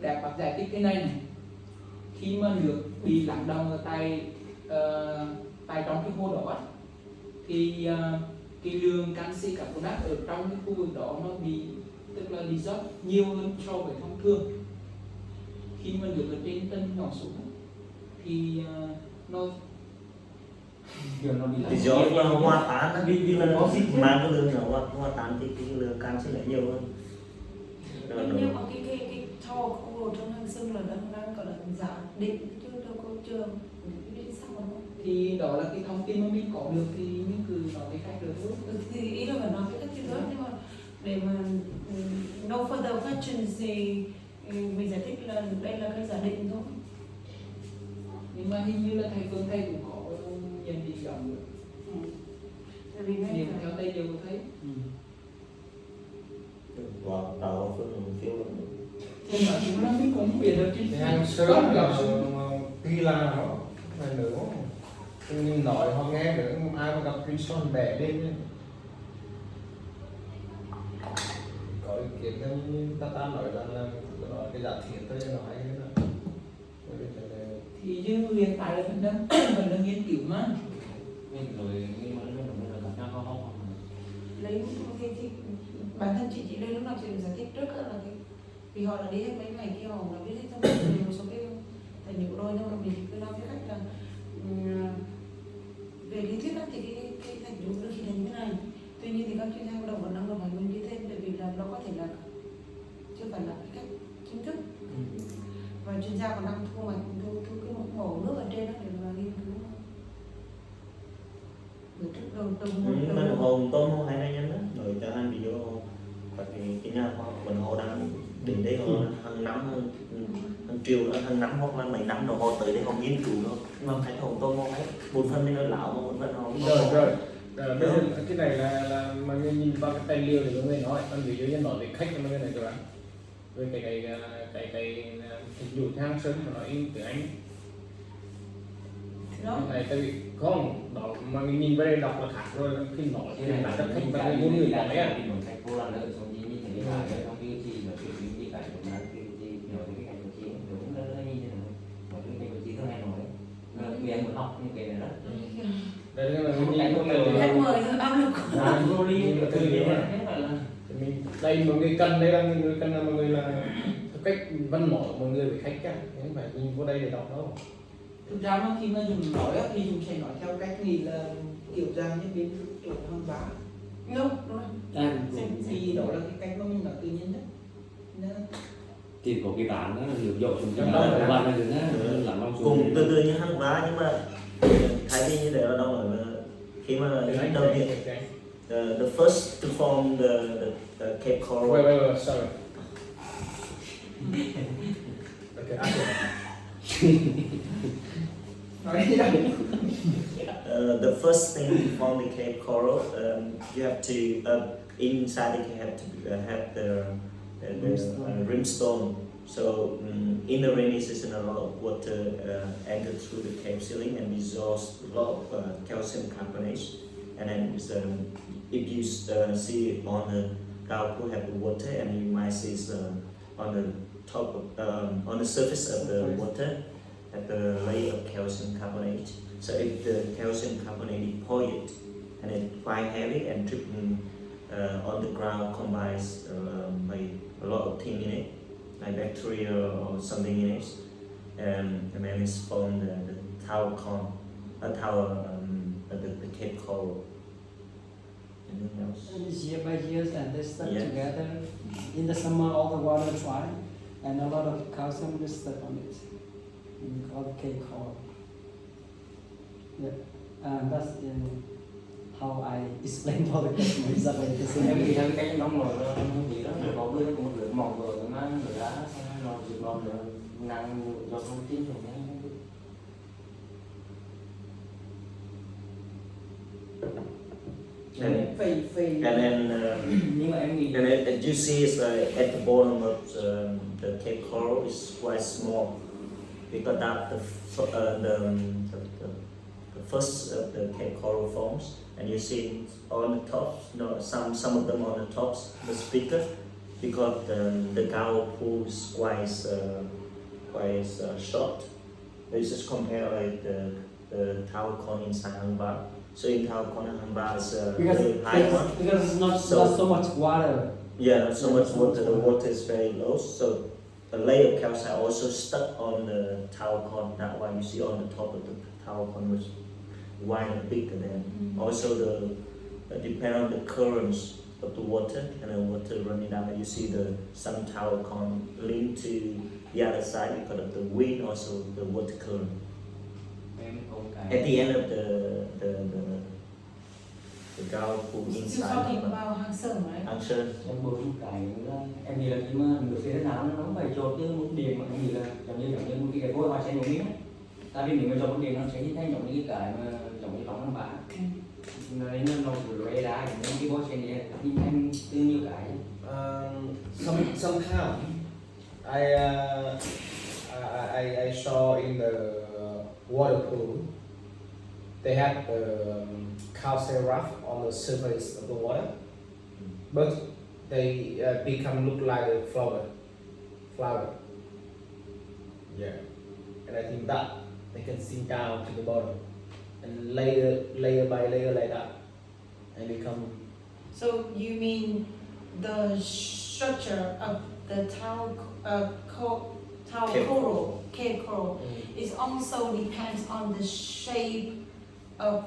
Speaker 2: bác giải thích cái này, khi mà nước bị lắng đọng ở tại trong cái hồ đó thì cái lượng canxi carbonat ở trong cái khu vực đó nó bị, tức là bị rót nhiều hơn so với thông thường. Khi mà nước ở trên chân nhỏ xuống thì nó
Speaker 1: Thì do là hoa tán á, mang cái lượng nó hoa tán thì cái lượng canxi lại nhiều hơn.
Speaker 9: Nhưng mà cái thò khu trong hang sưng là đang gọi là giả định chứ đâu có chưa biết sao đâu.
Speaker 2: thì đó là cái thông tin mà mình có được thì mình cứ nói cái cách được thôi.
Speaker 9: Thì ý là phải nói cái cách chứ đó, nhưng mà để mà no further questions thì mình giải thích là đây là cái giả định thôi.
Speaker 2: Nhưng mà hình như là thầy Phương thầy cũng có nhận định giống được.
Speaker 9: Tại vì ngay
Speaker 2: Nếu theo Tây đều thấy.
Speaker 1: Wow, tao Phương phiêu lắm.
Speaker 2: Thì nói chung là mình cũng biết được trên
Speaker 3: Hang Sơn ghi là nó là nữa. Nhưng nói họ nghe được, ai mà gặp Greenstone bẻ lên nhé. Có ý kiến ta nói rằng là cái giả thiệt tôi nói cái đó.
Speaker 2: Thì chứ hiện tại là vẫn đang nghiên cứu mà.
Speaker 7: Mình rồi nhưng mà nó là gặp nhau không?
Speaker 9: Lấy thì bản thân chị đây lúc nào chị giải thích trước là cái vì họ là đi hết mấy ngày kia, họ là biết hết thông tin một số cái tài liệu rồi, nhưng mà mình cứ nói cái cách là về lý thuyết thì cái thành tựu đôi khi thành như thế này. Tuy nhiên thì các chuyên gia động vẫn đang cần phải nghiên cứu thêm, bởi vì là nó có thể là chưa phải là cái cách chính thức, và chuyên gia còn đang thu hoạch cái mẫu nước ở trên đó để mà nghiên cứu.
Speaker 1: Mình hồn tôm hồ hay này nhân đó, rồi cho anh video và cái nhà khoa học mình hồ đang đến đây họ hàng năm hàng triệu hàng năm hoặc là mấy năm rồi họ tới đây họ nghiên cứu thôi, mà thấy hồn tôm hồ ấy một phần thì nó lão mà một phần họ
Speaker 3: Rồi bây giờ cái này là mà nhìn vào cái tài liệu thì mọi người nói, còn ví dụ như nói về khách cho mọi người này các bạn, về cái dụ hang sơn mà nói tiếng Anh
Speaker 9: đó.
Speaker 3: này, tại vì không đó mà mình nhìn vào đây đọc là khác rồi, khi nói thì là các khách và ngôn ngữ nói á.
Speaker 7: Thì mình khách vô là lợi xong gì như thế này là trong cái gì mà chuyện gì cả chúng ta cái gì nói cái cảnh của chị đúng là như thế này, một cái cảnh của chị không hay nói, vì em muốn học như cái này đó.
Speaker 3: Đây là mình nhìn một
Speaker 9: Khách mời áp lực.
Speaker 7: Vô đi từ như thế là
Speaker 3: mình đây mọi người cần, đây là mọi người cần là mọi người là cách văn mỏ mọi người phải khách á, không phải mình vô đây để đọc đâu.
Speaker 2: Thực ra mà khi mà dùng nói á, thì dùng sẽ nói theo cách nghĩ là kiểu rằng như bên kiểu hàng bá.
Speaker 9: Đúng rồi.
Speaker 2: Thì đó là cái cách mà mình nói tự nhiên nhất.
Speaker 5: Thì có cái bán đó là nhiều dội chúng ta và nó đứng lắm long
Speaker 1: cùng từ từ như hàng vá, nhưng mà thay vì như thế là đâu là khi mà đầu tiên the first to form the Cape Coral.
Speaker 3: Wait, sorry. Okay,
Speaker 1: The first thing to form the Cape Coral, you have to inside it you have to have the rimstone. So in the rainy season, a lot of water entered through the cave ceiling and dissolves a lot of calcium carbonate. And then if you see on the ground you have the water, and you might see on the top of, on the surface of the water, at the layer of calcium carbonate. So if the calcium carbonate deposit and it's quite heavy and dripping on the ground combines by a lot of things in it, like bacteria or something in it, and then it's formed the tower corn, the Cape coral. Anything else?
Speaker 4: And it's year by years and they stuck
Speaker 1: Yes.
Speaker 4: together. In the summer all the water dry and a lot of calcium is stuck on it. We call it cake coral. Yeah. And that's how I explain for the customer exactly the
Speaker 7: Em
Speaker 4: same.
Speaker 7: nghĩ là cái nóng rồi nó gì đó rồi có cái một lượng mỏng rồi nó đá xong nó rụt non rồi năng do không chín rồi nó
Speaker 1: And
Speaker 6: Phê
Speaker 1: then
Speaker 7: nhưng mà em nghĩ
Speaker 1: and as you see, it's at the bottom of the Cape coral is quite small because that the first of the Cape coral forms, and you see on the tops, some of them on the tops is bigger because the gao pool is quite short. Let's just compare like the tower corn in Sangha. So in tower corn Hamba is really high one.
Speaker 4: Because it's not
Speaker 1: So-
Speaker 4: so much water.
Speaker 1: Yeah, not so much water. The water is very low, so a layer of calcite also stuck on the tower corn. That's why you see on the top of the tower corn was wide and bigger than. Also, depend on the currents of the water and the water running down. You see some tower corn linked to the other side because of the wind, also the water current.
Speaker 7: em không
Speaker 1: At
Speaker 7: cái
Speaker 1: the end of the gao pool
Speaker 9: You're
Speaker 1: inside
Speaker 9: talking
Speaker 1: of
Speaker 9: about Hang Seong, right?
Speaker 1: Angshan.
Speaker 7: em bốn cái nữa em nghĩ là khi mà nửa phía nào nó phải chột chứ một điểm mà em nghĩ là giống như một cái gối hoa sen một miếng á. Tại vì nếu mà chột một điểm nó sẽ như thế giống như cái mà giống như trong năm bả nên nó rồi ra những cái bó sen này nhưng em tương nhiều cái
Speaker 3: Somehow, I saw in the water pool, they had calcium rough on the surface of the water, but they become look like a flower. Yeah, and I think that they can sink down to the bottom, and layer by layer like that, and become.
Speaker 9: So you mean the structure of the tower
Speaker 1: Cave
Speaker 9: coral, cave coral, it also depends on the shape of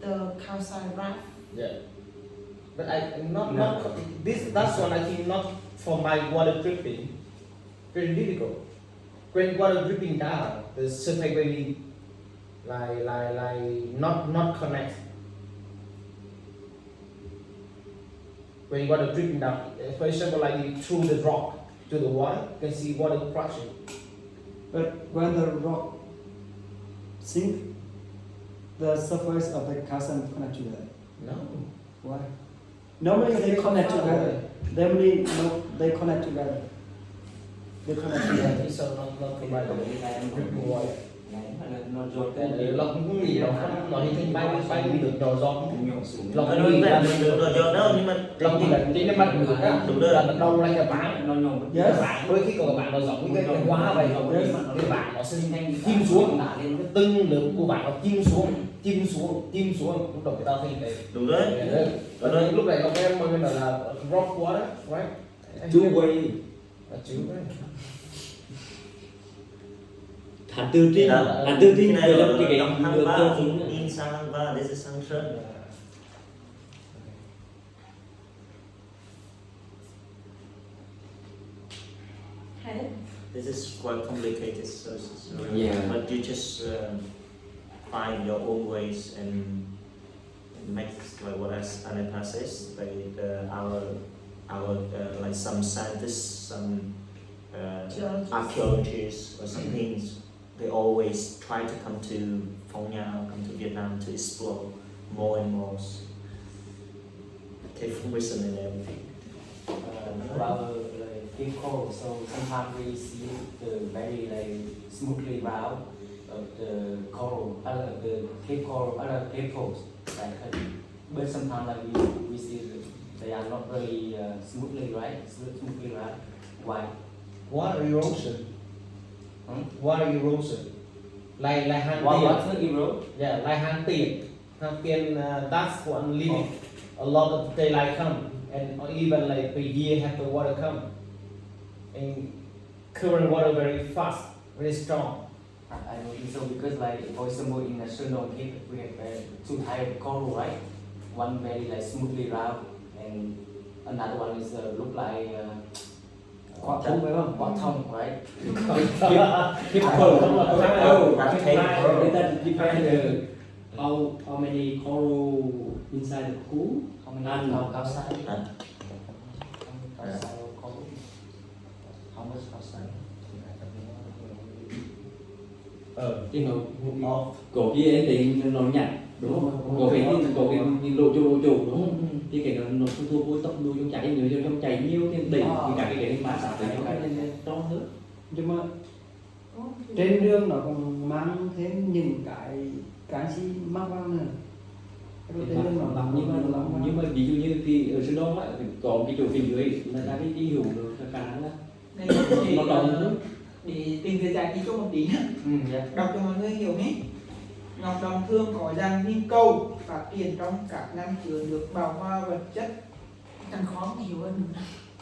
Speaker 9: the calcite raft.
Speaker 3: Yeah, but I not this. That's one I think not for my water dripping. Very difficult. When water dripping down, the surface very like not connect. When water dripping down, for example, like through the rock to the water, you can see water crushing.
Speaker 4: But when the rock sink, the surface of the calcium connect together.
Speaker 3: No.
Speaker 4: Why? Normally they connect together. Normally they connect together. They connect
Speaker 3: I
Speaker 4: together.
Speaker 3: think so. Not combined with dripping water.
Speaker 7: nó rột
Speaker 3: Cái nó cũng nghĩ nó hình thành bay được nhỏ giọt.
Speaker 1: Nó nói về được rồi do đó nhưng mà
Speaker 3: Lòng thì là trên cái mặt ngược á,
Speaker 1: đúng rồi.
Speaker 3: là đâu là cái ván.
Speaker 7: nó nhung
Speaker 3: Cái ván đôi khi còn bạn nó giống như cái hoa vậy, cái ván nó sẽ chìm xuống, cái từng lớp của ván nó chìm xuống, lúc đầu người ta thấy cái
Speaker 1: đúng đấy.
Speaker 3: và rồi lúc này nó em mọi người nói là rock water, right?
Speaker 5: Two way.
Speaker 3: Là chữ đấy.
Speaker 5: Hạt tư tin
Speaker 1: Cái này
Speaker 5: về
Speaker 1: là
Speaker 5: lập cái
Speaker 1: trong
Speaker 5: được
Speaker 1: Hamba,
Speaker 5: tôi xuống
Speaker 1: in Sangha, this is Angshan. This is quite complicated,
Speaker 7: Yeah.
Speaker 1: but you just find your own ways and make like what Anita says, like our like some scientists, some archaeologists or some things, they always try to come to Phong Nha, come to Vietnam to explore more and more cave formation and everything.
Speaker 7: Well, like cave coral, so sometimes we see the very like smoothly round of the coral, the cave coral, cave corals, but sometimes like we see they are not really smoothly smoothly round. Why?
Speaker 3: Water erosion.
Speaker 7: Hmm?
Speaker 3: Water erosion. like hang
Speaker 7: What's the hero?
Speaker 3: yeah, like hang tiền, that's one limit. A lot of daylight come, and even like a year have the water come, and current water very fast, very strong.
Speaker 7: I know so because like for example in a Sundong cave we have two type of coral, right? One very like smoothly round and another one is look like
Speaker 4: Quả thông phải không?
Speaker 7: bottom, right?
Speaker 5: Keep coral.
Speaker 1: That's cave.
Speaker 5: That depends how many coral inside the pool.
Speaker 7: How many
Speaker 5: And
Speaker 7: outside?
Speaker 1: Huh?
Speaker 7: Outside of coral. How much outside?
Speaker 5: Chứ nó có kia thì nó nhặt đúng không? Có cái lộ chủ đúng không? Thì cái nó thu vô tốc độ trong chảy nhiều trong chảy nhiều thì đẩy thì cả cái mã sạc thì nó trong hơn.
Speaker 4: Nhưng mà trên đường nó còn mang thêm những cái canxi mắc vào nữa. Trên đường nó làm
Speaker 5: Nhưng mà ví dụ như thì ở Sơn Đông ấy có cái chỗ phía dưới là ta đi hiểu được khả năng là
Speaker 6: Đây
Speaker 5: nó đồng
Speaker 6: để tìm về giải thích cho một tí nhé.
Speaker 7: Yeah.
Speaker 6: Đọc cho mọi người hiểu nhé. Ngọc đồng thường có dạng hình cầu phát triển trong các năng chứa nước bào hòa vật chất
Speaker 9: càng khó mà hiểu hơn.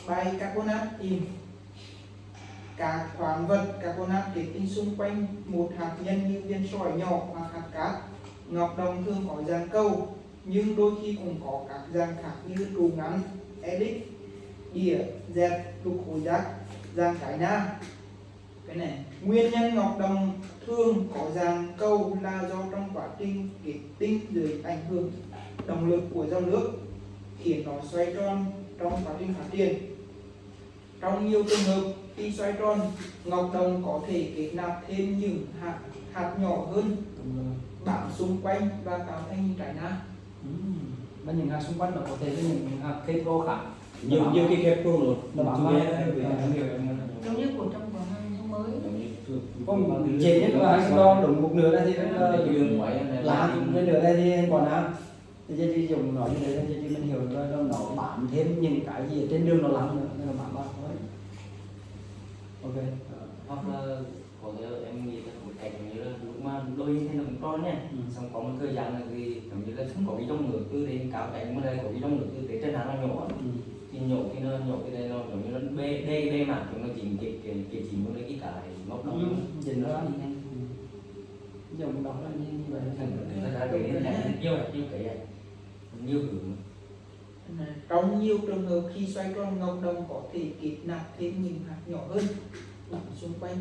Speaker 6: bicarbonate in. Các khoáng vật carbonate kết tinh xung quanh một hạt nhân như viên sỏi nhỏ hoặc hạt cát. Ngọc đồng thường có dạng cầu nhưng đôi khi cũng có các dạng khác như trụ ngắn, elix, đĩa, dẹt, trục hồi giác, dạng cái na. Cái này nguyên nhân ngọc đồng thường có dạng cầu là do trong quá trình kết tinh dưới ảnh hưởng động lực của dòng nước khiến nó xoay tròn trong quá trình phát triển. Trong nhiều trường hợp khi xoay tròn, ngọc đồng có thể kết nạp thêm những hạt nhỏ hơn bám xung quanh và tạo thành hình trái na.
Speaker 4: và những hạt xung quanh nó có thể là những hạt cây pro khác.
Speaker 5: nhiều cái kẹp pro
Speaker 4: Nó bám vào.
Speaker 9: Giống như của trong quán ăn mới.
Speaker 4: Còn dễ nhất là anh đo đúng một nửa đây thì làm bên nửa đây thì còn ăn. Thì chỉ dùng nói như thế thì mình hiểu rồi nó bám thêm những cái gì ở trên đường nó lắm nữa nên là bám vào thôi. Ok.
Speaker 7: Hoặc là có thể em nghĩ là một cảnh như là lúc mà đôi khi nó cũng tròn nha. Xong có một thời gian là thì giống như là không có cái trong nước tư thế cao cảnh mà đây có cái trong nước tư thế trên hạt nó nhỏ thì nhỏ thì nó nhỏ cái đây nó giống như nó bê mảng chúng nó chỉnh cái chỉnh nó lấy cái ngóc đồng
Speaker 4: Nhìn nó ăn dùng đó là như vậy.
Speaker 7: thành ra cái này nhiều cái nhiều hướng.
Speaker 6: Trong nhiều trường hợp khi xoay tròn ngọc đồng có thể kết nạp thêm những hạt nhỏ hơn bám xung quanh.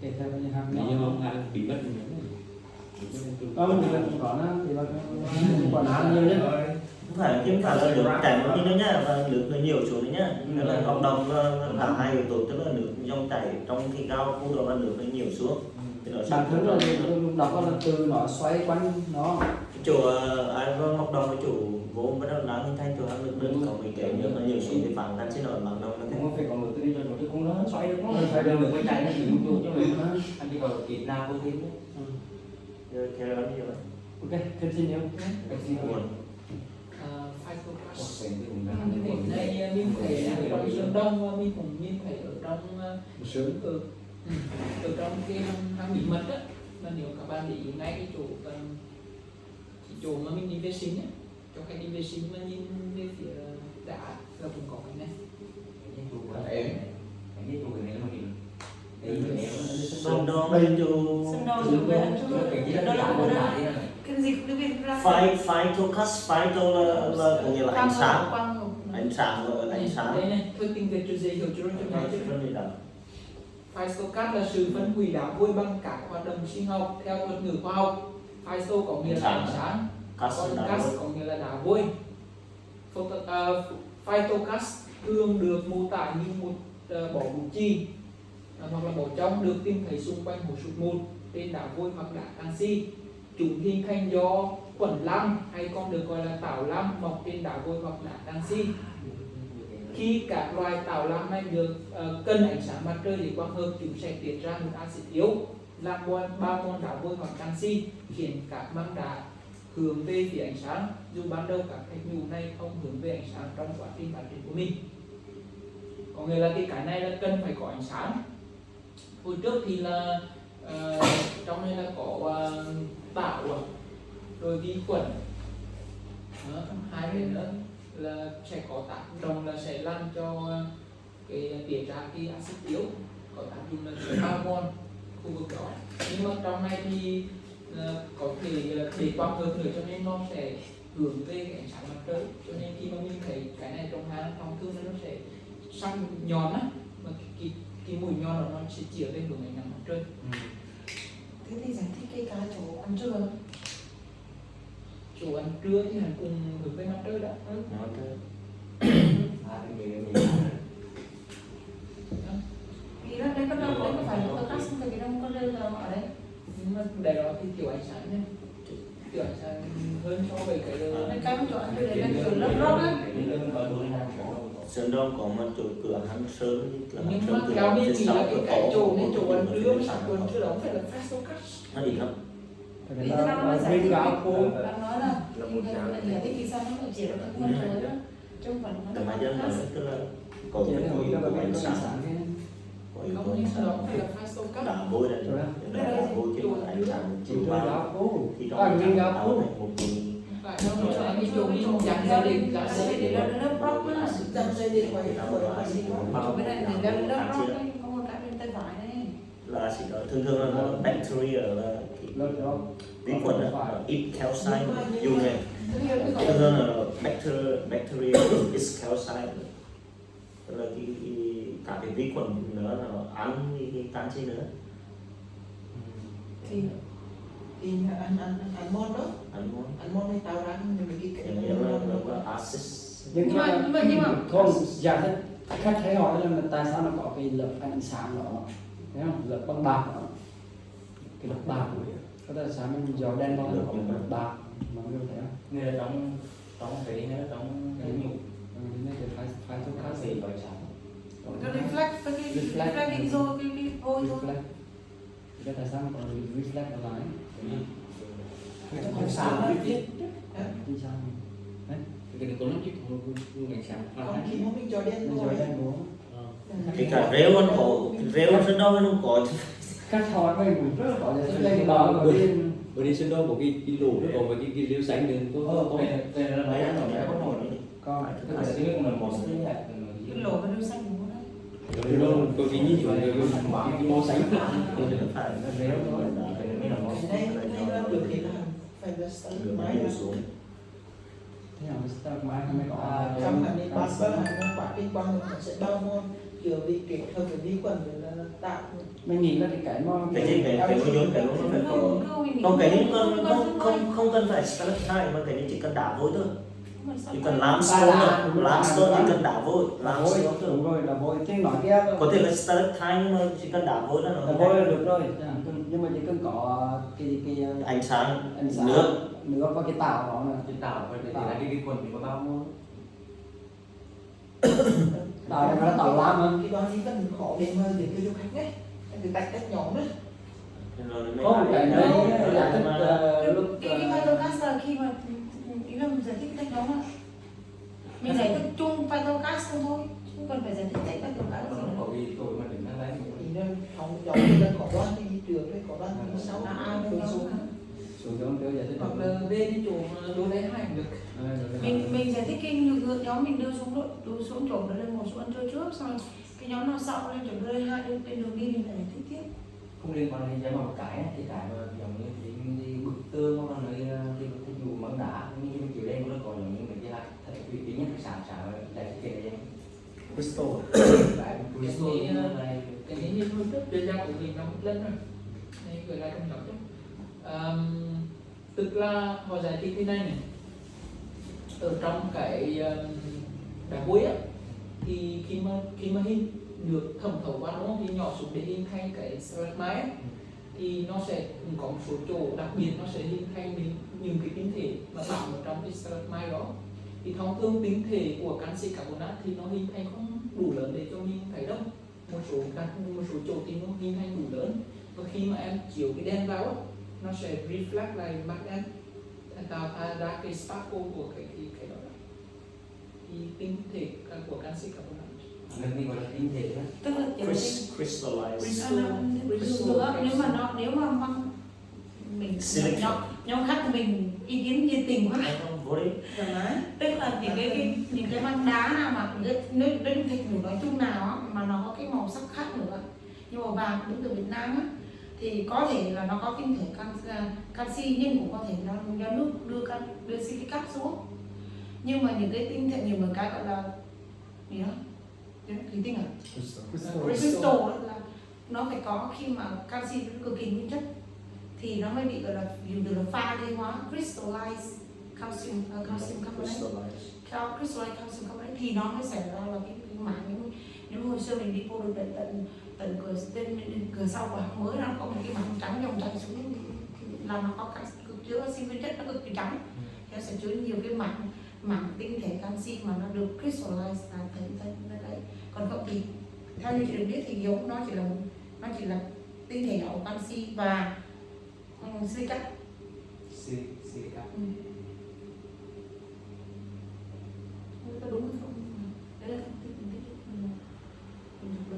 Speaker 4: Kể theo những hạt
Speaker 5: nếu
Speaker 4: nhỏ.
Speaker 5: như không ăn bị mất
Speaker 4: Mình cần có nó thì còn ăn nhiều nhất.
Speaker 1: Không phải là nước chảy một tí nữa nhá, và nước nó nhiều xuống nữa nhá. Đó là ngọc đồng cả hai yếu tố, tức là nước dòng chảy trong khi cao khu độ và nước nó nhiều xuống. Thì nó sẽ
Speaker 4: Bản thân là đọc là từ nó xoay quanh nó.
Speaker 1: chủ ai có ngọc đồng với chủ vốn bắt đầu nắng hình thành chỗ ăn nước đơn có mấy cái nước nó nhiều xuống thì phản canxi nó bằng đâu nó
Speaker 7: Cũng phải có một cái cho nó chứ cũng nó xoay được nó
Speaker 4: Xoay được.
Speaker 7: cái chạy nó chỉ một cho mình anh chỉ có kỹ nào có thêm
Speaker 1: rồi theo đó như vậy.
Speaker 4: Ok, continue.
Speaker 1: Buồn.
Speaker 6: Phytocast. Đây mình thấy ở trong Sơn Đông và mình cũng nhìn thấy ở trong ở trong cái hang bí mật á, là nếu các bạn để ý ngay cái chỗ mà mình đi vệ sinh á, cho khách đi vệ sinh mà nhìn về phía đá là cũng có cái này.
Speaker 1: Sơn Đông bên chủ
Speaker 9: Sơn Đông dùng về ăn chút. Đó là của đó. Cái gì cũng biết ra.
Speaker 1: phytocast, phyto là có nghĩa là ánh sáng. Ánh sáng
Speaker 6: Đây này, thôi tiếng Việt cho dễ hiểu cho nó chứ. Phytocast là sự phân hủy đá vôi bằng các hoạt động sinh học theo thuật ngữ khoa học. Phyto có nghĩa là ánh sáng, còn cast có nghĩa là đá vôi. Phytocast thường được mô tả như một bó bút chì hoặc là bó trong được tìm thấy xung quanh hồ sụt mùn trên đá vôi hoặc đá canxi. Chúng hình thành do khuẩn lam hay còn được gọi là tảo lam mọc trên đá vôi hoặc đá canxi. Khi các loài tảo lam này được cần ánh sáng mặt trời để quang hợp, chúng sẽ tiết ra một axit yếu làm ba mol đá vôi hoặc canxi, khiến các măng đá hướng về phía ánh sáng, dù ban đầu các thạch nhũ này không hướng về ánh sáng trong quá trình phát triển của mình. Có nghĩa là cái này là cần phải có ánh sáng. Hồi trước thì là
Speaker 2: Trong này là có tảo rồi vi khuẩn. Đó, hai cái nữa là sẽ có tác động là sẽ làm cho cái tiết ra cái axit yếu, có tác dụng là sẽ bao mòn khu vực đó. Nhưng mà trong này thì có thể để quang hợp nữa, cho nên nó sẽ hướng về cái ánh sáng mặt trời, cho nên khi mà mình thấy cái này trong hang thông thường nó sẽ sắc nhọn á, mà cái mũi nhọn nó sẽ chĩa lên hướng ánh nắng mặt trời.
Speaker 9: Thế thì giải thích cái cá chỗ ăn trưa.
Speaker 2: Chỗ ăn trưa thì hẳn cùng hướng về mặt trời đó.
Speaker 9: Vì đó đấy có đâu đấy có phải là tôi cắt xong rồi, vì đâu có rơi vào ở đấy.
Speaker 2: Nhưng mà để đó thì kiểu ánh sáng nhá, kiểu ánh sáng hơn so với cái
Speaker 9: Cái chỗ ăn trưa đấy là kiểu lớp lót á.
Speaker 1: Sơn Đông có một chỗ cửa hàng sơn, cửa hàng
Speaker 2: nhưng
Speaker 1: sơn
Speaker 2: mà
Speaker 1: cửa
Speaker 2: theo
Speaker 1: phía
Speaker 2: mình nghĩ
Speaker 1: sau
Speaker 2: là
Speaker 1: cửa
Speaker 2: cái chỗ
Speaker 1: cổ
Speaker 2: này chỗ ăn trưa
Speaker 1: phía
Speaker 2: sẵn
Speaker 1: sau.
Speaker 2: chỗ ăn trưa đó không phải là fast cắt.
Speaker 1: Nó ít lắm.
Speaker 9: Ý tôi đang nói giải thích
Speaker 4: gạo khô.
Speaker 9: đang nói là giải thích vì sao nó lại chỉ là các con trời đó. Trong phần nó
Speaker 1: Tầm hai dân là tức là có
Speaker 4: Chỉ
Speaker 1: cái
Speaker 4: là
Speaker 1: mũi
Speaker 4: nó
Speaker 1: của
Speaker 4: là
Speaker 1: ánh
Speaker 4: cái
Speaker 1: sáng,
Speaker 4: sáng cái
Speaker 1: có yếu tố
Speaker 2: Không,
Speaker 1: ánh
Speaker 2: nhưng
Speaker 1: sáng.
Speaker 2: đó không phải là fast cắt.
Speaker 1: Đá vôi này, đá vôi trên mặt ánh sáng chiếu vào
Speaker 4: gạo khô.
Speaker 1: thì trong
Speaker 4: À,
Speaker 1: ánh
Speaker 4: viên
Speaker 1: sáng
Speaker 4: gạo
Speaker 1: tạo
Speaker 4: khô.
Speaker 1: thành một cái
Speaker 2: Phải đâu cho anh đi chỗ đi dàn gia đình là sẽ
Speaker 9: để là lớp lót á, dần dần để ngoài khỏi gì đó. Bên này để là lớp lót đấy, có một cái bên tay phải này.
Speaker 1: là chỉ có thường thường là nó bacteria là cái
Speaker 4: Lớp đó.
Speaker 1: vi khuẩn đó, ít calcine dùng này thường thường là bacteria is calcine, tức là cả cái vi khuẩn nữa là nó ăn cái canxi nữa,
Speaker 6: thì ăn món đó,
Speaker 1: ăn ngon.
Speaker 6: ăn món này tạo ra những cái
Speaker 1: Nghĩa là nó có acid.
Speaker 9: Nhưng mà
Speaker 4: không giải thích khách thấy hỏi là tại sao nó có cái lớp ánh sáng đó, thấy không, lớp bằng bạc đó, cái lớp bạc có thể sáng mình gió đen vào nó có lớp bạc mà người thấy không,
Speaker 7: Nên là trong cái nó trong cái nhục
Speaker 4: nên cái phải thuốc khác
Speaker 7: gì vậy sao?
Speaker 9: cái reflect cái reflecting rồi cái vôi thôi.
Speaker 4: reflect, cái tại sao nó còn reflect ở lại,
Speaker 6: không sáng nó viết
Speaker 4: vì sao
Speaker 5: cái này có nó chứ không ánh sáng
Speaker 6: còn khi mà mình cho đen
Speaker 4: nó gió
Speaker 6: rồi
Speaker 4: đen bố
Speaker 1: Cái cả rêu nó có, rêu nó rất đâu nó không có.
Speaker 4: khách hỏi mình cũng rất là có giải thích lên cái đó mà đi
Speaker 5: bởi đi sân đâu một cái lỗ nó còn với cái rêu xanh nên có
Speaker 7: Đây là mấy anh nhỏ có nổi đấy.
Speaker 4: con
Speaker 7: Cái nước là một cái nhạt
Speaker 9: Cái lỗ cái đuôi xanh của nó đấy.
Speaker 5: rêu đâu có cái như kiểu cái màu xanh
Speaker 1: Nó phải nó rêu thôi.
Speaker 6: đây nó được thì là phải là
Speaker 1: Đường
Speaker 6: máy
Speaker 1: máy xuống.
Speaker 4: thế nào start mai không mới có
Speaker 6: trong hành đi bán bơ nó quả đi quăng nó sẽ bao môn kiểu đi kết hợp với vi khuẩn để là tạo
Speaker 4: mình nghĩ là cái mà
Speaker 1: Cái gì cái nó giống cái nó phải có. Không cái này không cần phải stalactite mà cái này chỉ cần đá vôi thôi. Chỉ cần limestone chỉ cần đá vôi, limestone thôi.
Speaker 4: đúng rồi là vôi tiếng nói kia
Speaker 1: Có thể là stalactite nhưng mà chỉ cần đá vôi là
Speaker 4: là
Speaker 1: nó
Speaker 4: vôi là được rồi nhưng mà chỉ cần có cái
Speaker 1: ánh sáng,
Speaker 4: ánh sáng
Speaker 1: nước.
Speaker 4: nước và cái tảo đó là
Speaker 7: Cái tảo phải để lại cái quần thì có bao môn.
Speaker 4: tảo này nó tảo lam mà
Speaker 6: cái đó chỉ cần khó để mà để cho du khách đấy cái tách nhóm đấy
Speaker 4: không cái đấy giải thích lúc
Speaker 9: cái phytocast là khi mà ý là mình giải thích cách đó mà mình giải thích chung phytocast không thôi, không cần phải giải thích cách phytocast gì
Speaker 7: Nó
Speaker 9: nữa.
Speaker 7: có cái tôi mà đừng nói đấy.
Speaker 6: thì nó không giống như là có đoán đi trường hay có đoán đi sau
Speaker 9: Đúng
Speaker 6: xuống
Speaker 9: rồi.
Speaker 4: xuống giống kiểu giải thích
Speaker 2: hoặc là về cái chỗ đồ lấy hai được.
Speaker 9: Mình giải thích cái ngược nhóm mình đưa xuống chỗ đó lên một số ăn trưa trước, xong rồi cái nhóm nào sau lên chỗ đưa hai lên đường đi mình lại giải thích tiếp.
Speaker 7: Không liên quan đến cái một cái mà giống như đi bức tường hoặc là nơi cái dụ mỡ đá như cái kiểu đen nó còn những cái là thật uy tín nhất sản đại cái này
Speaker 5: crystal
Speaker 7: đại
Speaker 2: Cái
Speaker 7: crystal
Speaker 2: này cái này như hôm trước chuyên gia của mình nó một lần rồi, này gửi lại trong nhóm chứ. Tức là họ giải thích cái này này, ở trong cái đá vôi á, thì khi mà hình được thẩm thấu qua nó thì nhỏ xuống để hình thành cái stalagmite á, thì nó sẽ có một số chỗ đặc biệt, nó sẽ hình thành những cái tinh thể mà bám ở trong cái stalagmite đó. Thì thông thường tinh thể của canxi carbonate thì nó hình thành không đủ lớn để cho mình thấy đâu, một số chỗ thì nó hình thành đủ lớn, và khi mà em chiếu cái đèn vào á, nó sẽ reflect lại mặt em, tạo ra cái sparkle của cái đó. Thì tinh thể của canxi carbonate
Speaker 7: Mình đi gọi là tinh thể đó.
Speaker 9: tức là kiểu
Speaker 1: Crystallize.
Speaker 9: nếu mà mình nhóm khác của mình ý kiến nhiệt tình quá, tức là những cái măng đá nào mà những thạch nhũ nói chung nào á, mà nó có cái màu sắc khác nữa, nhưng mà vàng đến từ Việt Nam á, thì có thể là nó có tinh thể canxi, nhưng cũng có thể nó do nước đưa silicat xuống. Nhưng mà những cái tinh thể, nhiều một cái gọi là gì đó, thủy tinh à, crystal đó, là nó phải có khi mà canxi nó cực kỳ nguyên chất thì nó mới bị gọi là dùng từ là pha lê hóa, crystallize calcium carbonate, crystallize calcium carbonate, thì nó mới xảy ra là cái mảng. Nếu hồi xưa mình đi vô được tận cửa sau của hang mới, nó có một cái mảng trắng dòng chảy xuống, là nó có chứa canxi nguyên chất, nó cực kỳ trắng, nó sẽ chứa nhiều cái mảng tinh thể canxi mà nó được crystallize thành đấy. Còn không thì theo như chị được biết thì giống nó chỉ là tinh thể nhỏ của canxi và silicat.
Speaker 7: Silicat.
Speaker 9: Có đúng không? Đấy là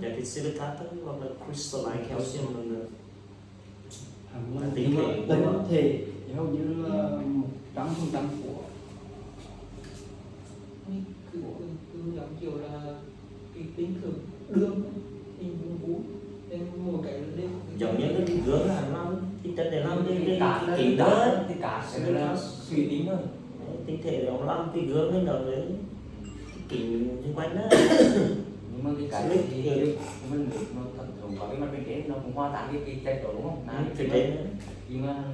Speaker 1: Dạ thì silicat hoặc là crystalline calcium là
Speaker 4: tinh thể hầu như là 100% của
Speaker 2: cứ giống kiểu là cái tính thường đường hình vuông vú nên một cái lên
Speaker 1: giống như cái gương là nó thì chất để làm
Speaker 7: cái cả
Speaker 1: kính đó
Speaker 7: thì cả sẽ là suy tính thôi.
Speaker 1: tinh thể để ông làm cái gương lên nó với kính xung quanh đó.
Speaker 7: Nhưng mà cái thì mình được nó thật thường có cái mặt bên trên nó cũng hòa tan cái chất đó đúng không?
Speaker 1: Phía trên
Speaker 7: nhưng mà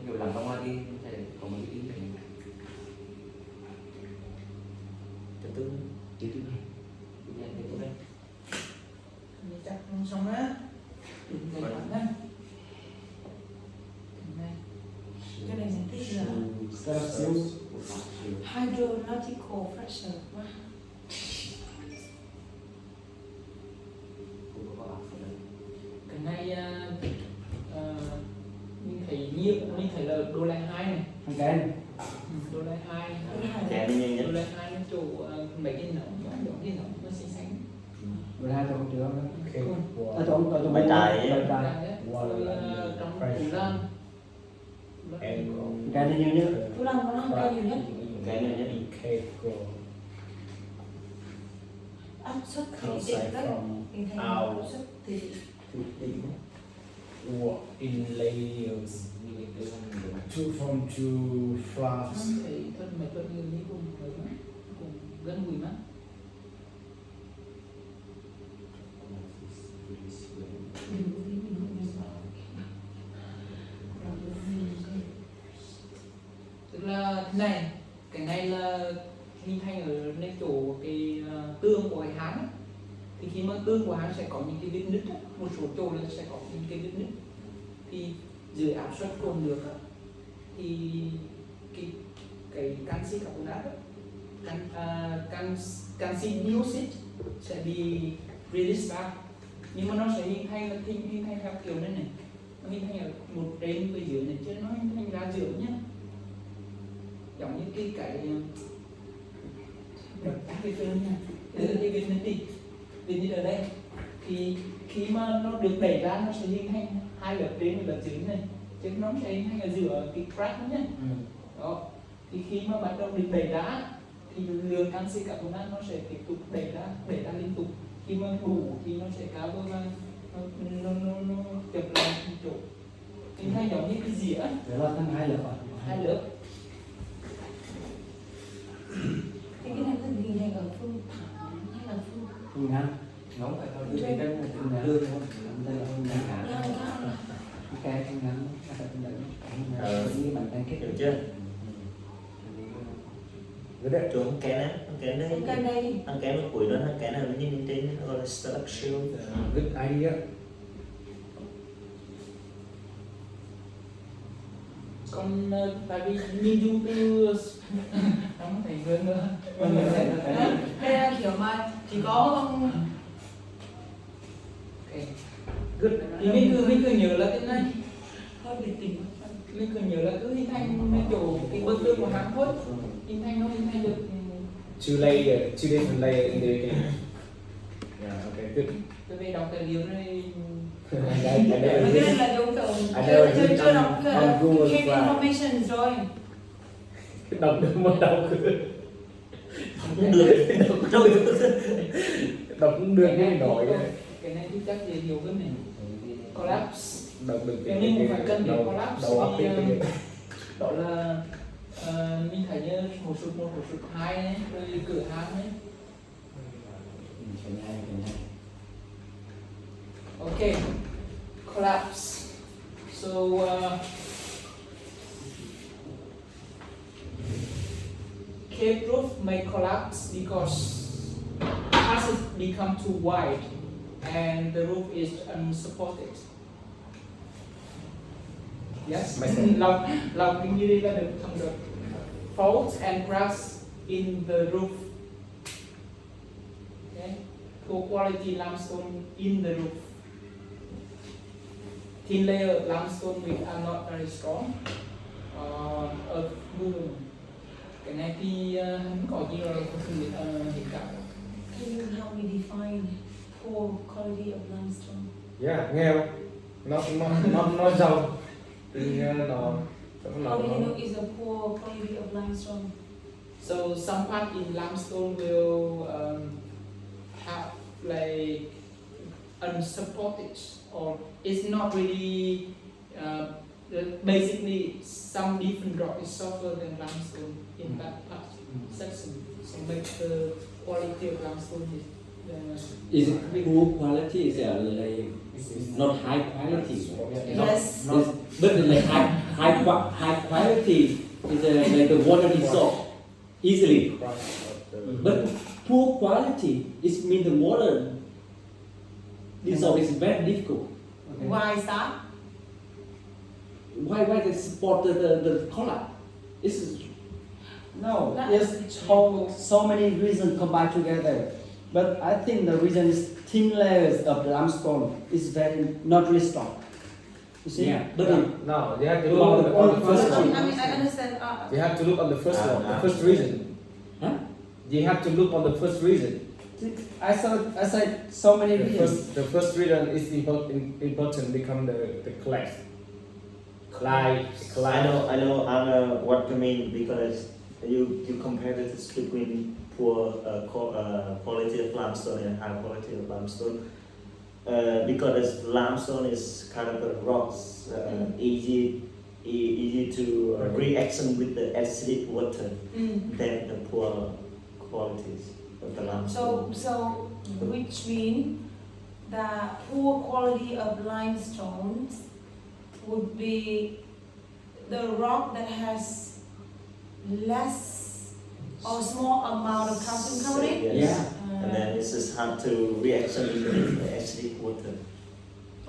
Speaker 7: kiểu làm trong ngoài thì sẽ có một cái tính thể
Speaker 1: từ từ
Speaker 6: chắc xong á. Cái bạn á.
Speaker 9: cái này giải thích là
Speaker 4: Celsius
Speaker 9: hydrological pressure.
Speaker 2: cái này mình thấy nhiều, mình thấy là đô la 2 này, đô la 2, đô la 2 nó chủ mấy cái nóng giống cái nóng nó xanh xanh.
Speaker 4: Đô la trong trường đó. Trong
Speaker 1: bài trái
Speaker 2: Trong Tủ Lăng.
Speaker 4: cái này nhiều nhất.
Speaker 9: Tủ Lăng có năm cây nhiều nhất.
Speaker 1: cái này nhé.
Speaker 9: Áp suất thì định rất hình thành áp suất thì
Speaker 3: in layers from two flaps.
Speaker 2: Mình thấy mấy tuần nhưนี้cũng gần gũi lắm. Tức là này, cái này là hình thành ở nơi chỗ cái tương của cái háng ấy. Thì khi mà tương của háng sẽ có những cái vết nứt ấy. Một số chỗ là sẽ có những cái vết nứt, thì dưới áp suất tồn được ấy, thì cái canxi carbonate canxi dioxide sẽ bị release back, nhưng mà nó sẽ hình thành theo kiểu này này, nó hình thành ở một trên với dưới này chứ nó hình thành ra giữa nhá, giống như cái film nha, cái Việt Nam đi Việt ở đây thì khi mà nó được đẩy ra nó sẽ hình thành hai lớp trên và lớp dưới này, chứ nó sẽ hình thành ở giữa cái crack đó nhá. Đó thì khi mà bắt đầu được đẩy ra thì lượng canxi carbonate nó sẽ tiếp tục đẩy ra liên tục, khi mà đủ thì nó sẽ cao hơn và nó chập lại chỗ hình thành giống như cái dĩa.
Speaker 4: Đó là thành hai lớp.
Speaker 9: cái này là hình thành ở phương thẳng hay là phương
Speaker 4: ngắn.
Speaker 7: Không phải đưa cái đơn lương không?
Speaker 4: Đây là phương ngắn. Cái phương ngắn là phương ngắn. Như bạn đang kết
Speaker 1: Được chưa? Chỗ ăn kén á, ăn kén nó cuối đó, ăn kén là như trên gọi là structure.
Speaker 3: Good idea.
Speaker 2: Còn tại vì như du tư không thấy hơn nữa.
Speaker 9: đây là kiểu mà chỉ có
Speaker 2: Good. Thì mình cứ nhớ là cái này,
Speaker 9: hơi biệt tình.
Speaker 2: mình cứ nhớ là cứ hình thành cái chỗ cái bức tường của hãng thôi, hình thành được
Speaker 3: Two different layers in the beginning. Okay, good.
Speaker 6: Tôi về đọc tài liệu này.
Speaker 3: I
Speaker 9: Cái
Speaker 3: never
Speaker 9: này là giống kiểu
Speaker 3: never
Speaker 9: chưa
Speaker 3: read
Speaker 9: chưa đọc
Speaker 3: on Google
Speaker 9: cái
Speaker 3: Drive.
Speaker 9: information rồi.
Speaker 3: đọc được một đọc
Speaker 1: Cũng được.
Speaker 3: đọc cũng được nhưng nói
Speaker 6: Cái này thì chắc về nhiều cái mình. Collapse.
Speaker 3: đọc được
Speaker 6: Cái này không phải cần để collapse
Speaker 3: đầu óc
Speaker 6: vì
Speaker 3: cái
Speaker 6: đó là mình thấy như hồ sụt 1, hồ sụt 2 ấy, rồi cửa hàng ấy. Okay, collapse. So cave roof may collapse because passes become too wide and the roof is unsupported. Yes, lòng kinh như là được thằng được. Faults and cracks in the roof. Okay. Poor quality limestone in the roof. Thin layer limestone which are not very strong. Earth movement. Cái này thì không có gì là không thể hiện cả.
Speaker 9: Can you help me define poor quality of limestone?
Speaker 3: yeah nghèo nó giàu thì nó
Speaker 9: How do you know it's a poor quality of limestone?
Speaker 6: So some part in limestone will have like unsupported or it's not really basically some different rock is softer than limestone in that part section. So make the quality of limestone
Speaker 5: Is it poor quality? Is it like not high quality?
Speaker 9: Yes.
Speaker 5: But like high quality is like the water dissolve easily. But poor quality is mean the water dissolve is very difficult.
Speaker 9: Why is that?
Speaker 5: Why they support the color? It's
Speaker 4: No,
Speaker 9: That-
Speaker 4: it's so many reasons combined together. But I think the reason is thin layers of the limestone is very not really strong. You see?
Speaker 5: yeah, but
Speaker 3: no you have to look on the first
Speaker 9: I
Speaker 3: one.
Speaker 9: mean, I understand.
Speaker 3: You have to look on the first one, the first reason.
Speaker 5: Huh?
Speaker 3: You have to look on the first reason.
Speaker 4: I said so many reasons.
Speaker 3: The first reason is important become the class.
Speaker 1: I know what you mean because you compare the between poor quality of limestone and high quality of limestone. Because limestone is kind of a rocks, easy to reaction with the acidic water than the poor qualities of the limestone.
Speaker 9: So which mean the poor quality of limestones would be the rock that has less or small amount of calcium carbonate.
Speaker 1: Yes.
Speaker 5: Yeah.
Speaker 1: And then it's just hard to reaction with the acidic water.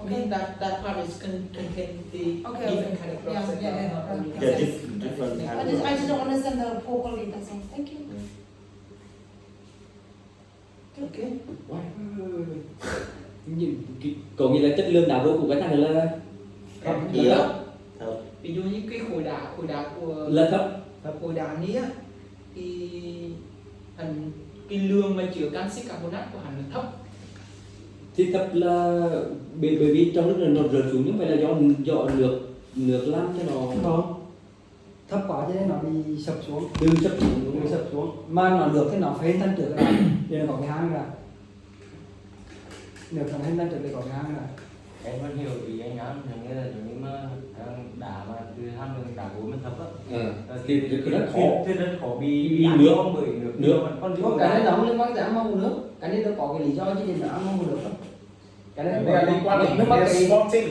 Speaker 6: okay, that part is contain the
Speaker 9: Okay,
Speaker 6: different kind of
Speaker 9: Yeah,
Speaker 6: rocks that
Speaker 9: yeah,
Speaker 6: are
Speaker 9: yeah,
Speaker 6: not only
Speaker 1: Yeah,
Speaker 9: okay.
Speaker 1: different
Speaker 9: I
Speaker 1: kind
Speaker 9: just,
Speaker 1: of
Speaker 9: I just don't understand the poor quality. That's all. Thank you.
Speaker 6: Okay.
Speaker 5: có nghĩa là chất lượng đá vôi của cái thằng này là
Speaker 1: thấp.
Speaker 6: Ví dụ như cái khối đá của
Speaker 5: là thấp.
Speaker 6: khối đá nĩa thì cái lượng mà chứa canxi carbonate của hắn là thấp.
Speaker 5: Thì thấp là bởi vì trong nước nó rớt xuống, nhưng mà là do nước làm cho nó
Speaker 4: Không. Thấp quá cho nên nó bị sập xuống.
Speaker 5: từ sấp xuống đúng
Speaker 4: Bị
Speaker 5: không?
Speaker 4: sập xuống. Mà nó được thì nó phải hình thành trước cái này. Để nó có cái hang ra. Được nó hình thành trước để có cái hang ra.
Speaker 7: Em vẫn hiểu ý anh nói, hình như là giống như mà đá mà từ ham đường đá gối mình thấp á.
Speaker 5: Thì rất khó.
Speaker 7: Thì rất khó bị
Speaker 5: Bị
Speaker 7: ăn
Speaker 5: nước.
Speaker 7: bom bởi nước mà con
Speaker 4: Có cái này nó không liên quan tới ăn mong nước. Cái này nó có cái lý do chứ nó ăn mong nước. Cái này
Speaker 3: They are liên quan đến
Speaker 4: nhưng mà cái
Speaker 3: sporting.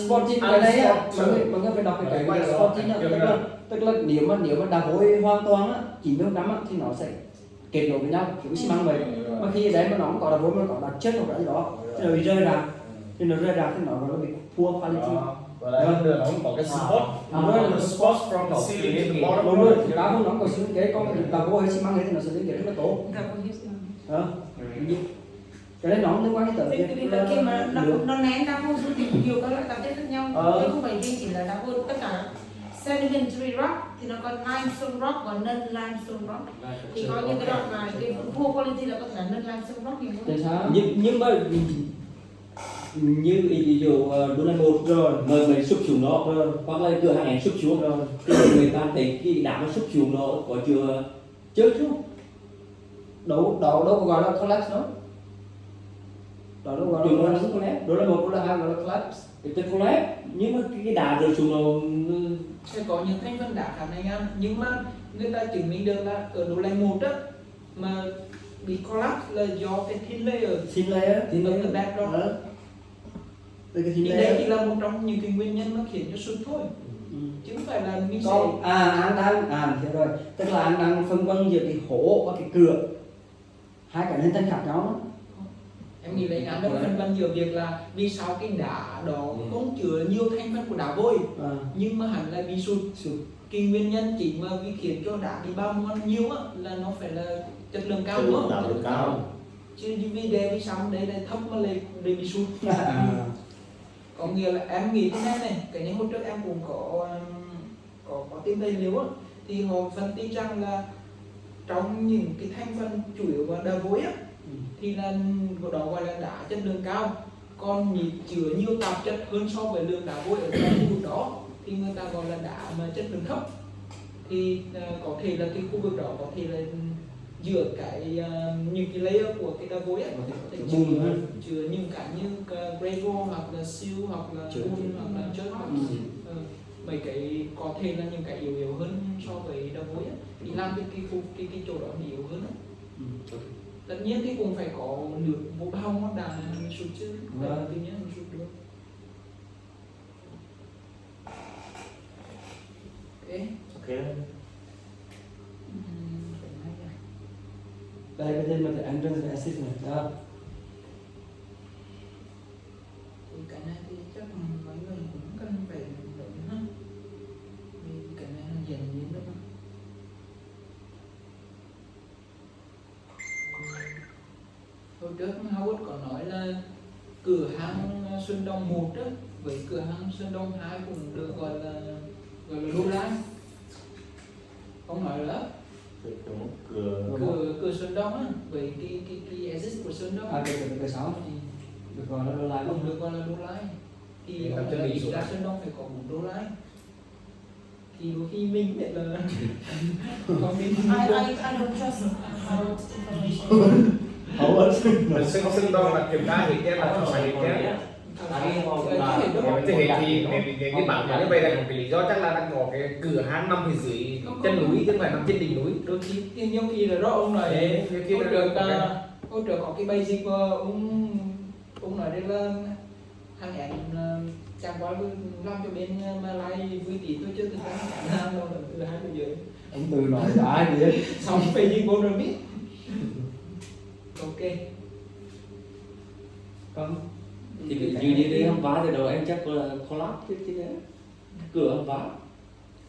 Speaker 4: sporting cái đấy á, mọi người phải đọc cái sporting á, tức là nếu mà đá vôi hoàn toàn á, 90% á thì nó sẽ kết nối với nhau kiểu xi măng vậy. Mà khi đấy mà nó không có đá vôi mà có đá chất hoặc cái gì đó thì nó bị rơi ra, thì nó gọi là bị poor quality.
Speaker 3: Và lại hơn nữa nó không có cái support.
Speaker 4: Rồi là
Speaker 3: Support from the ceiling to the bottom.
Speaker 4: đúng rồi, đá vôi nó không có xi măng kế, còn đá vôi hay xi măng ấy thì nó sẽ liên kết rất là tốt.
Speaker 9: Gặp con hiếp
Speaker 4: Đó. Cái đấy nó không liên quan đến tới
Speaker 9: vì là khi mà nó nén đá vôi thì nhiều các loại tạp chất khác nhau. Chứ không phải riêng chỉ là đá vôi, tất cả sedimentary rock thì nó có limestone rock và non limestone rock. Thì có những cái đoạn này cái poor quality là có thể là non limestone rock nhiều
Speaker 4: Tại
Speaker 9: hơn.
Speaker 4: sao?
Speaker 5: Nhưng mà như ví dụ đô la một rồi mời sụp xuống nó rồi, hoặc là cửa hàng sụp xuống rồi thì người ta thấy cái đá nó sụp xuống nó có chưa chết không?
Speaker 4: Đâu có gọi là collapse đâu. Đó đâu gọi là collapse. Đô la 1, đô la 2 gọi là collapse.
Speaker 5: Cái collapse nhưng mà cái đá rơi xuống nó
Speaker 6: Sẽ có những thành phần đá khá này nha, nhưng mà người ta chứng minh được là ở độ lạnh 1 á mà bị collapse là do cái thin layer
Speaker 4: Thin layer.
Speaker 6: ở background.
Speaker 4: Đây cái
Speaker 6: Thì
Speaker 4: thin
Speaker 6: đây
Speaker 4: layer.
Speaker 6: chỉ là một trong những cái nguyên nhân nó khiến cho sụt thôi, chứ không phải là mình sẽ
Speaker 4: Còn anh hiểu rồi. Tức là anh đang phân vân giữa cái hố và cái cửa. Hai cái nên tên khác nhau đó.
Speaker 6: em nghĩ là anh đang phân vân giữa việc là vì sao cái đá đó không chứa nhiều thành phần của đá vôi nhưng mà hẳn là bị sụt. Cái nguyên nhân chỉ mà vì khiến cho đá bị bao mòn nhiều á là nó phải là chất lượng cao nữa,
Speaker 1: đá được cao.
Speaker 6: chứ vì sao đây là thấp mà lại bị sụt. Có nghĩa là em nghĩ thế này, cái những hôm trước em cũng có tìm tài liệu á, thì họ phân tích rằng là trong những cái thành phần chủ yếu của đá vôi á thì là của đó gọi là đá chất lượng cao, còn chứa nhiều tạp chất hơn so với lượng đá vôi ở trong khu vực đó thì người ta gọi là đá mà chất lượng thấp. Thì có thể là cái khu vực đó có thể là giữa những cái layer của cái đá vôi á có thể chứa những cái như gravel hoặc là siêu hoặc là bùn hoặc là chất hoặc mấy cái có thể là những cái yếu hơn so với đá vôi á, thì làm cái chỗ đó yếu hơn á. Tất nhiên thì cũng phải có nước vô bao nó đá mình sụt chứ, phải tự nhiên mình sụt được.
Speaker 1: Ok.
Speaker 4: Đây cái tên mà the entrance acid này. Đó.
Speaker 6: Thì cái này thì chắc mấy người cũng cần phải đợi ha, vì cái này nó dần lên đó. Hồi trước Howard có nói là cửa hàng Sơn Đông 1 đó với cửa hàng Sơn Đông 2 cũng được gọi là đô la. Ông nói là cửa Sơn Đông á với cái exit của Sơn Đông.
Speaker 4: Cái 6 được gọi là đô la
Speaker 6: Không được gọi là đô la. Thì ông là nghĩ ra Sơn Đông phải có 4 đô la. Thì đôi khi mình biết là không biết.
Speaker 9: I don't trust our information.
Speaker 3: Mình xưng đo là kiểm tra thì cái là phải kiểm tra. Cái bảo như vậy là một cái lý do chắc là đang có cái cửa hàng nằm phía dưới chân núi chứ không phải nằm trên đỉnh núi.
Speaker 6: Đôi khi nhiều khi là đó ông nói hỗ trợ có cái basic mà ông nói đây là hàng ảnh chẳng qua làm cho bên Malay vui tí thôi chứ thực ra hàng đâu là từ 2 giờ dưới.
Speaker 4: Ông từ nói là ai vậy?
Speaker 6: Xong basic vô rồi biết. Ok.
Speaker 4: Con
Speaker 5: thì như thế không vá thì đầu em chắc là collapse chứ đấy. Cửa không vá.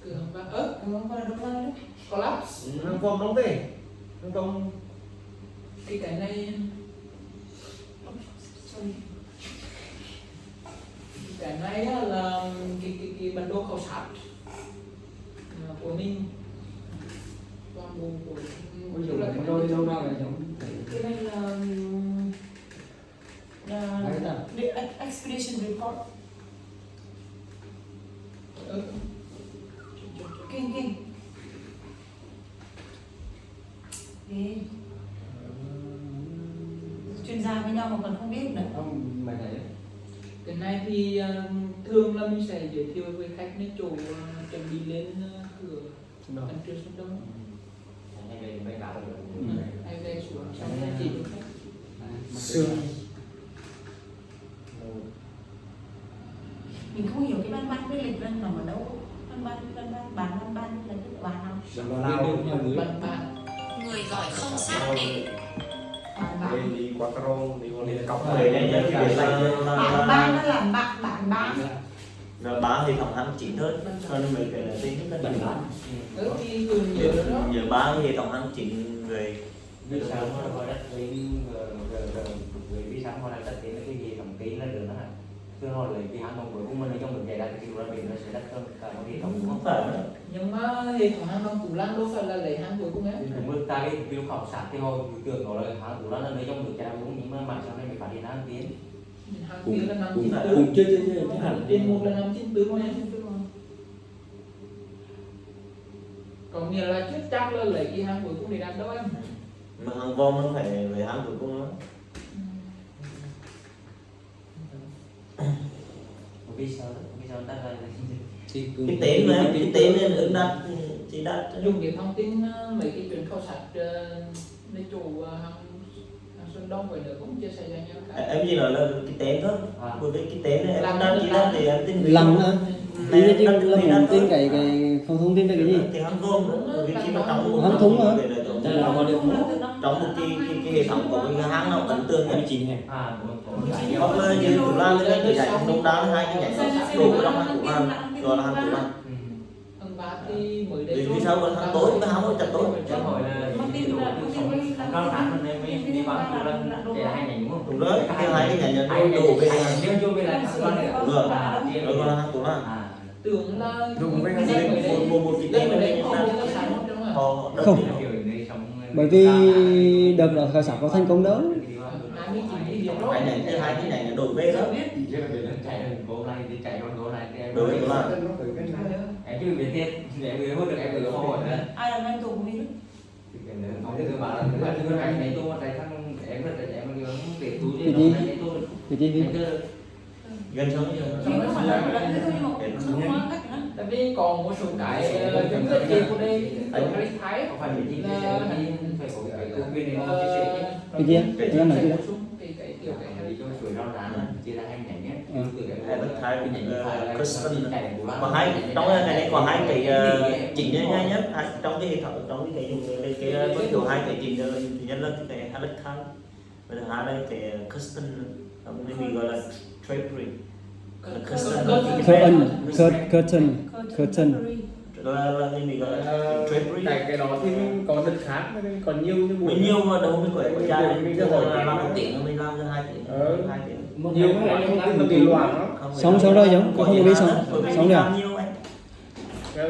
Speaker 6: Cửa không vá.
Speaker 9: Không phải là đô la đấy.
Speaker 6: Collapse.
Speaker 3: Hàng phong đóng thế. Hàng phong
Speaker 6: Cái này cái này á là cái bản đồ khảo sát của mình, toàn bộ của
Speaker 4: ví dụ là cái đôi đâu ra là giống
Speaker 9: Cái này là the expedition report. Kinh Thế chuyên gia với nhau mà còn không biết nữa.
Speaker 4: không mày thấy
Speaker 6: cái này thì thường là mình sẽ giới thiệu với khách đến chỗ chuẩn bị lên cửa ăn trưa xuống đông. Hay về xuống xong rồi chỉ cho khách.
Speaker 3: xương.
Speaker 9: Mình không hiểu cái ban cái lịch lên nằm ở đâu. Ban là cái bàn nào? Bàn
Speaker 10: Người giỏi không xác định.
Speaker 8: Đi qua Caron, đi qua Liên Cọc.
Speaker 9: Ban nó là bạn bán.
Speaker 1: Rồi bá thì thống hành chính hơn mấy cái là tính rất là nhiều.
Speaker 6: Thì thường nhiều đó.
Speaker 1: Giờ bá thì thống hành chính rồi
Speaker 7: Vì sao nó gọi đất lý vì sao gọi là đất lý là cái gì thẩm ký là được đó hả? thường họ lấy cái hang động cuối cùng mà lấy trong được dạy ra thì nó nó sẽ đắt hơn cả một hệ thống đúng
Speaker 1: Không
Speaker 7: không?
Speaker 1: phải.
Speaker 6: Nhưng mà hệ thống hang động Tủ Lăng đâu phải là lấy hang cuối cùng em.
Speaker 7: Đúng rồi, ta cái lúc khảo sát thì họ tưởng nó là hang Tủ Lăng là lấy trong được dạy đúng, nhưng mà mãi sau này mới phát hiện hang Tiến.
Speaker 6: Hang Tiến là năm
Speaker 5: cũng
Speaker 6: 94.
Speaker 5: cũng chưa hẳn
Speaker 6: Tiên Mục là năm 94 luôn em. Có nghĩa là chưa chắc là lấy cái hang cuối cùng để đặt đâu em.
Speaker 1: Mà hàng vòng nó phải lấy hang cuối cùng đó.
Speaker 7: Vì sao ta là
Speaker 5: thì
Speaker 1: Cái tên mà cái tên nên ứng đặt chỉ đặt
Speaker 6: Dùng cái thông tin mấy cái chuyến khảo sát nơi chủ hàng Xuân Đông vậy nữa cũng chia sẻ cho nhau cả.
Speaker 1: em chỉ nói là cái tên thôi.
Speaker 7: À.
Speaker 1: Bởi vì cái tên này em đặt chỉ đặt thì em tin
Speaker 4: Lầm á. Ý là chứ là muốn tin
Speaker 1: cái
Speaker 4: cái không thông tin về cái gì.
Speaker 1: thì hắn vòng đó. Bởi vì khi mà trong một
Speaker 4: Hắn thúng hả?
Speaker 5: Đây là có được
Speaker 1: trong một cái hệ thống có cái hang nào ấn tượng ấy.
Speaker 5: 29 hè.
Speaker 7: à
Speaker 1: Hoặc là như Tủ Lăng lên cái giải đông đá hai cái nhánh đổ vào trong hang Tủ Lăng gọi là hang Tủ Lăng.
Speaker 6: Hàng Bá thì mới đây.
Speaker 1: Vì sao còn hang tối cái hang nó chặt tối.
Speaker 7: cho hỏi là cao tháng mình nên mới đi bán Tủ Lăng để hai nhánh đúng không?
Speaker 1: Đúng rồi, cái hai cái nhánh nó đổ về hang.
Speaker 7: nếu chưa về lại hang Tủ Lăng
Speaker 1: Đúng rồi, nó gọi là hang Tủ Lăng.
Speaker 6: Tưởng là
Speaker 3: Dùng với
Speaker 1: một cái tên
Speaker 6: đấy
Speaker 1: này
Speaker 6: họ không có sáng không đúng không?
Speaker 1: họ đập
Speaker 4: Không.
Speaker 1: đi.
Speaker 4: Bởi vì đợt đó khảo sát có thành công đâu.
Speaker 6: 29 thì điểm rồi.
Speaker 1: Hai cái nhánh nó đổ về đó. Đổ về Tủ Lăng.
Speaker 7: em chưa biết hết em vừa hút được em vừa hỏi nữa
Speaker 9: Ai là mentor của mình?
Speaker 7: không cái thứ bảo là thứ hai này tôi tại thằng em là tại em hướng để túi
Speaker 4: Cái gì? Cái gì?
Speaker 1: Gần sống
Speaker 9: Chỉ có phải là cái thôi nhưng mà cũng không có cách nữa.
Speaker 6: Tại vì còn một số cái chúng ta chơi của đây ở Thái
Speaker 7: không phải cái gì phải có cái ưu tiên để nó chia sẻ
Speaker 4: Cái gì? Cái gì?
Speaker 6: cái kiểu cái
Speaker 7: đi cho sủi rau rán chia ra hai nhánh nhé từ
Speaker 1: Em thay
Speaker 7: cái nhánh
Speaker 1: custom và hai trong cái này có hai cái chỉnh nhanh nhất trong cái hệ thống trong cái dùng cái có kiểu hai cái chỉnh thứ nhất là cái highlight time và thứ hai là cái custom nên mình gọi là drapery
Speaker 4: curtain.
Speaker 1: là nên mình gọi là drapery.
Speaker 3: Cái đó thì mình có đất khác nên còn nhiều như
Speaker 1: Mình nhiều mà đâu mình phải ra mình cứ hỏi làm một tiếng mình làm cho 2 tiếng. 2 tiếng.
Speaker 3: nhiều cái này không tin kỳ loạn lắm.
Speaker 4: Xong rồi giống có không có biết xong xong rồi.
Speaker 1: Nhiều anh.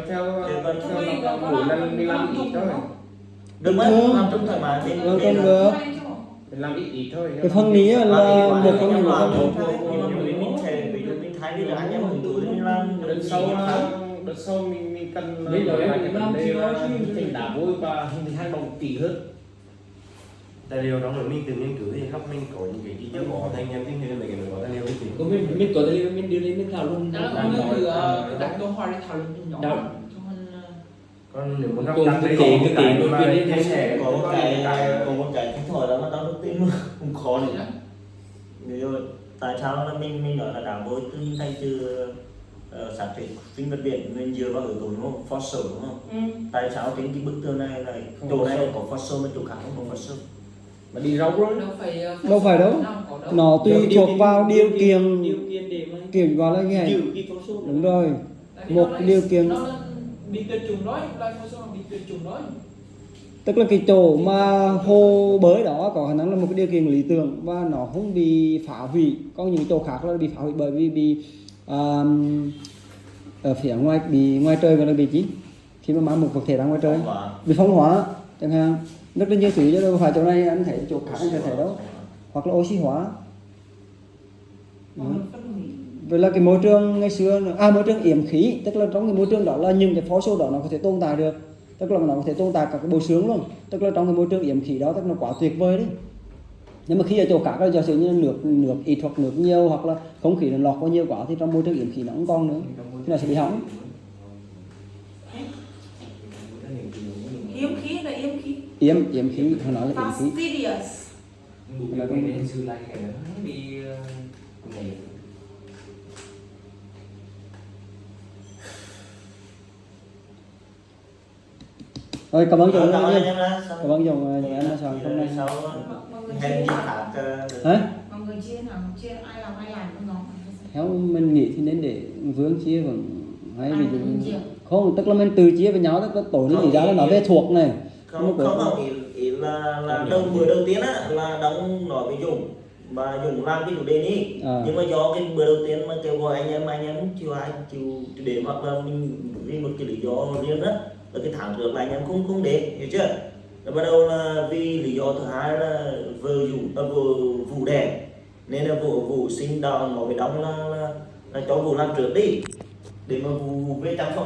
Speaker 3: Theo mỗi lần mình làm ít thôi.
Speaker 1: Đừng mất làm trong thoải mái đi.
Speaker 4: Vâng không được.
Speaker 3: Mình làm ít thôi.
Speaker 4: Cái phần lý là một con nhiều con.
Speaker 1: Nhưng mà mình sẽ ví dụ mình thay đi là anh em hưởng thụ thì mình làm
Speaker 3: đợt sau mình cần cái vấn đề là thành đá vôi và hình hang động kỹ hơn.
Speaker 8: Tài liệu đó là mình tự nghiên cứu thì lúc mình có những cái chưa có thành em tìm hiểu về cái đó tài liệu thì
Speaker 5: có mình có tài liệu mình đưa lên mình thảo luận
Speaker 6: đó là mọi người đặt câu hỏi để thảo luận nhỏ
Speaker 5: Đó.
Speaker 8: còn nếu muốn
Speaker 5: Cùng
Speaker 8: gặp
Speaker 5: thực tế luôn
Speaker 8: mà chia sẻ
Speaker 1: có một cái kỹ thuật đó mà tao được tin cũng khó nữa. Ví dụ tại sao là mình nói là đá vôi thay từ sản phẩm sinh vật biển mình dựa vào yếu tố đúng không? Fossil đúng không? Tại sao trên cái bức tường này lại chỗ này có fossil mà chỗ khác không có fossil?
Speaker 3: Mà đi rau luôn.
Speaker 4: Đâu phải đâu. Nó tùy thuộc vào điều kiện
Speaker 5: để mà
Speaker 4: kiểu gọi là gì?
Speaker 5: giữ cái con số
Speaker 4: Đúng rồi. Một điều kiện
Speaker 6: nó bị tuyệt chủng đó, lại có số bị tuyệt chủng đó.
Speaker 4: tức là cái chỗ mà hồ bơi đó có khả năng là một cái điều kiện lý tưởng và nó không bị phá hủy. Còn những chỗ khác là bị phá hủy bởi vì bị ở phía ngoài bị ngoài trời gọi là bị gì? Khi mà mang một vật thể ra ngoài trời bị phong hóa chẳng hạn. Rất là nhiều thứ chứ đâu phải chỗ này anh thấy chỗ khác anh thấy đâu, hoặc là oxy hóa. Vậy là cái môi trường ngày xưa môi trường yểm khí, tức là trong cái môi trường đó là những cái fossil đó nó có thể tồn tại được, tức là nó có thể tồn tại cả cái bộ xương luôn, tức là trong cái môi trường yểm khí đó tức là nó quá tuyệt vời đấy. Nhưng mà khi ở chỗ khác là giả sử như nước ít hoặc nước nhiều hoặc là không khí nó lọt quá nhiều quá thì trong môi trường yểm khí nó không còn nữa thì nó sẽ bị hỏng.
Speaker 9: Yếm khí là yếm khí.
Speaker 4: Yểm khí họ nói là yểm khí.
Speaker 9: Fastidious.
Speaker 7: là cái đến dư lại cái nó bị nhảy.
Speaker 4: Rồi cảm ơn Dũng.
Speaker 1: Cảm ơn anh em
Speaker 4: Cảm
Speaker 1: đã.
Speaker 4: ơn Dũng em đã chọn hôm nay.
Speaker 1: Sau hẹn gì khác.
Speaker 4: Hả?
Speaker 9: Mọi người chia nào chia ai làm cái nhóm.
Speaker 4: Theo mình nghĩ thì nên để Vương chia vẫn hay
Speaker 9: Ai
Speaker 4: vì
Speaker 9: cũng chia.
Speaker 4: không, tức là mình tự chia với nhau, tức là tối nó nghĩ ra là nói về thuộc này.
Speaker 1: Không ý là đầu bữa đầu tiên á là đóng nói với Dũng mà Dũng làm cái chủ đề này. Nhưng mà do cái bữa đầu tiên mà kêu gọi anh em chưa ai chịu đến, hoặc là mình vì một cái lý do riêng đó là cái tháng trước là anh em không đến, hiểu chưa? Rồi bắt đầu là vì lý do thứ hai là vụ đẻ, nên là vụ sinh đòn nó phải đóng là cho vụ làm trước đi để mà vụ về chăm sóc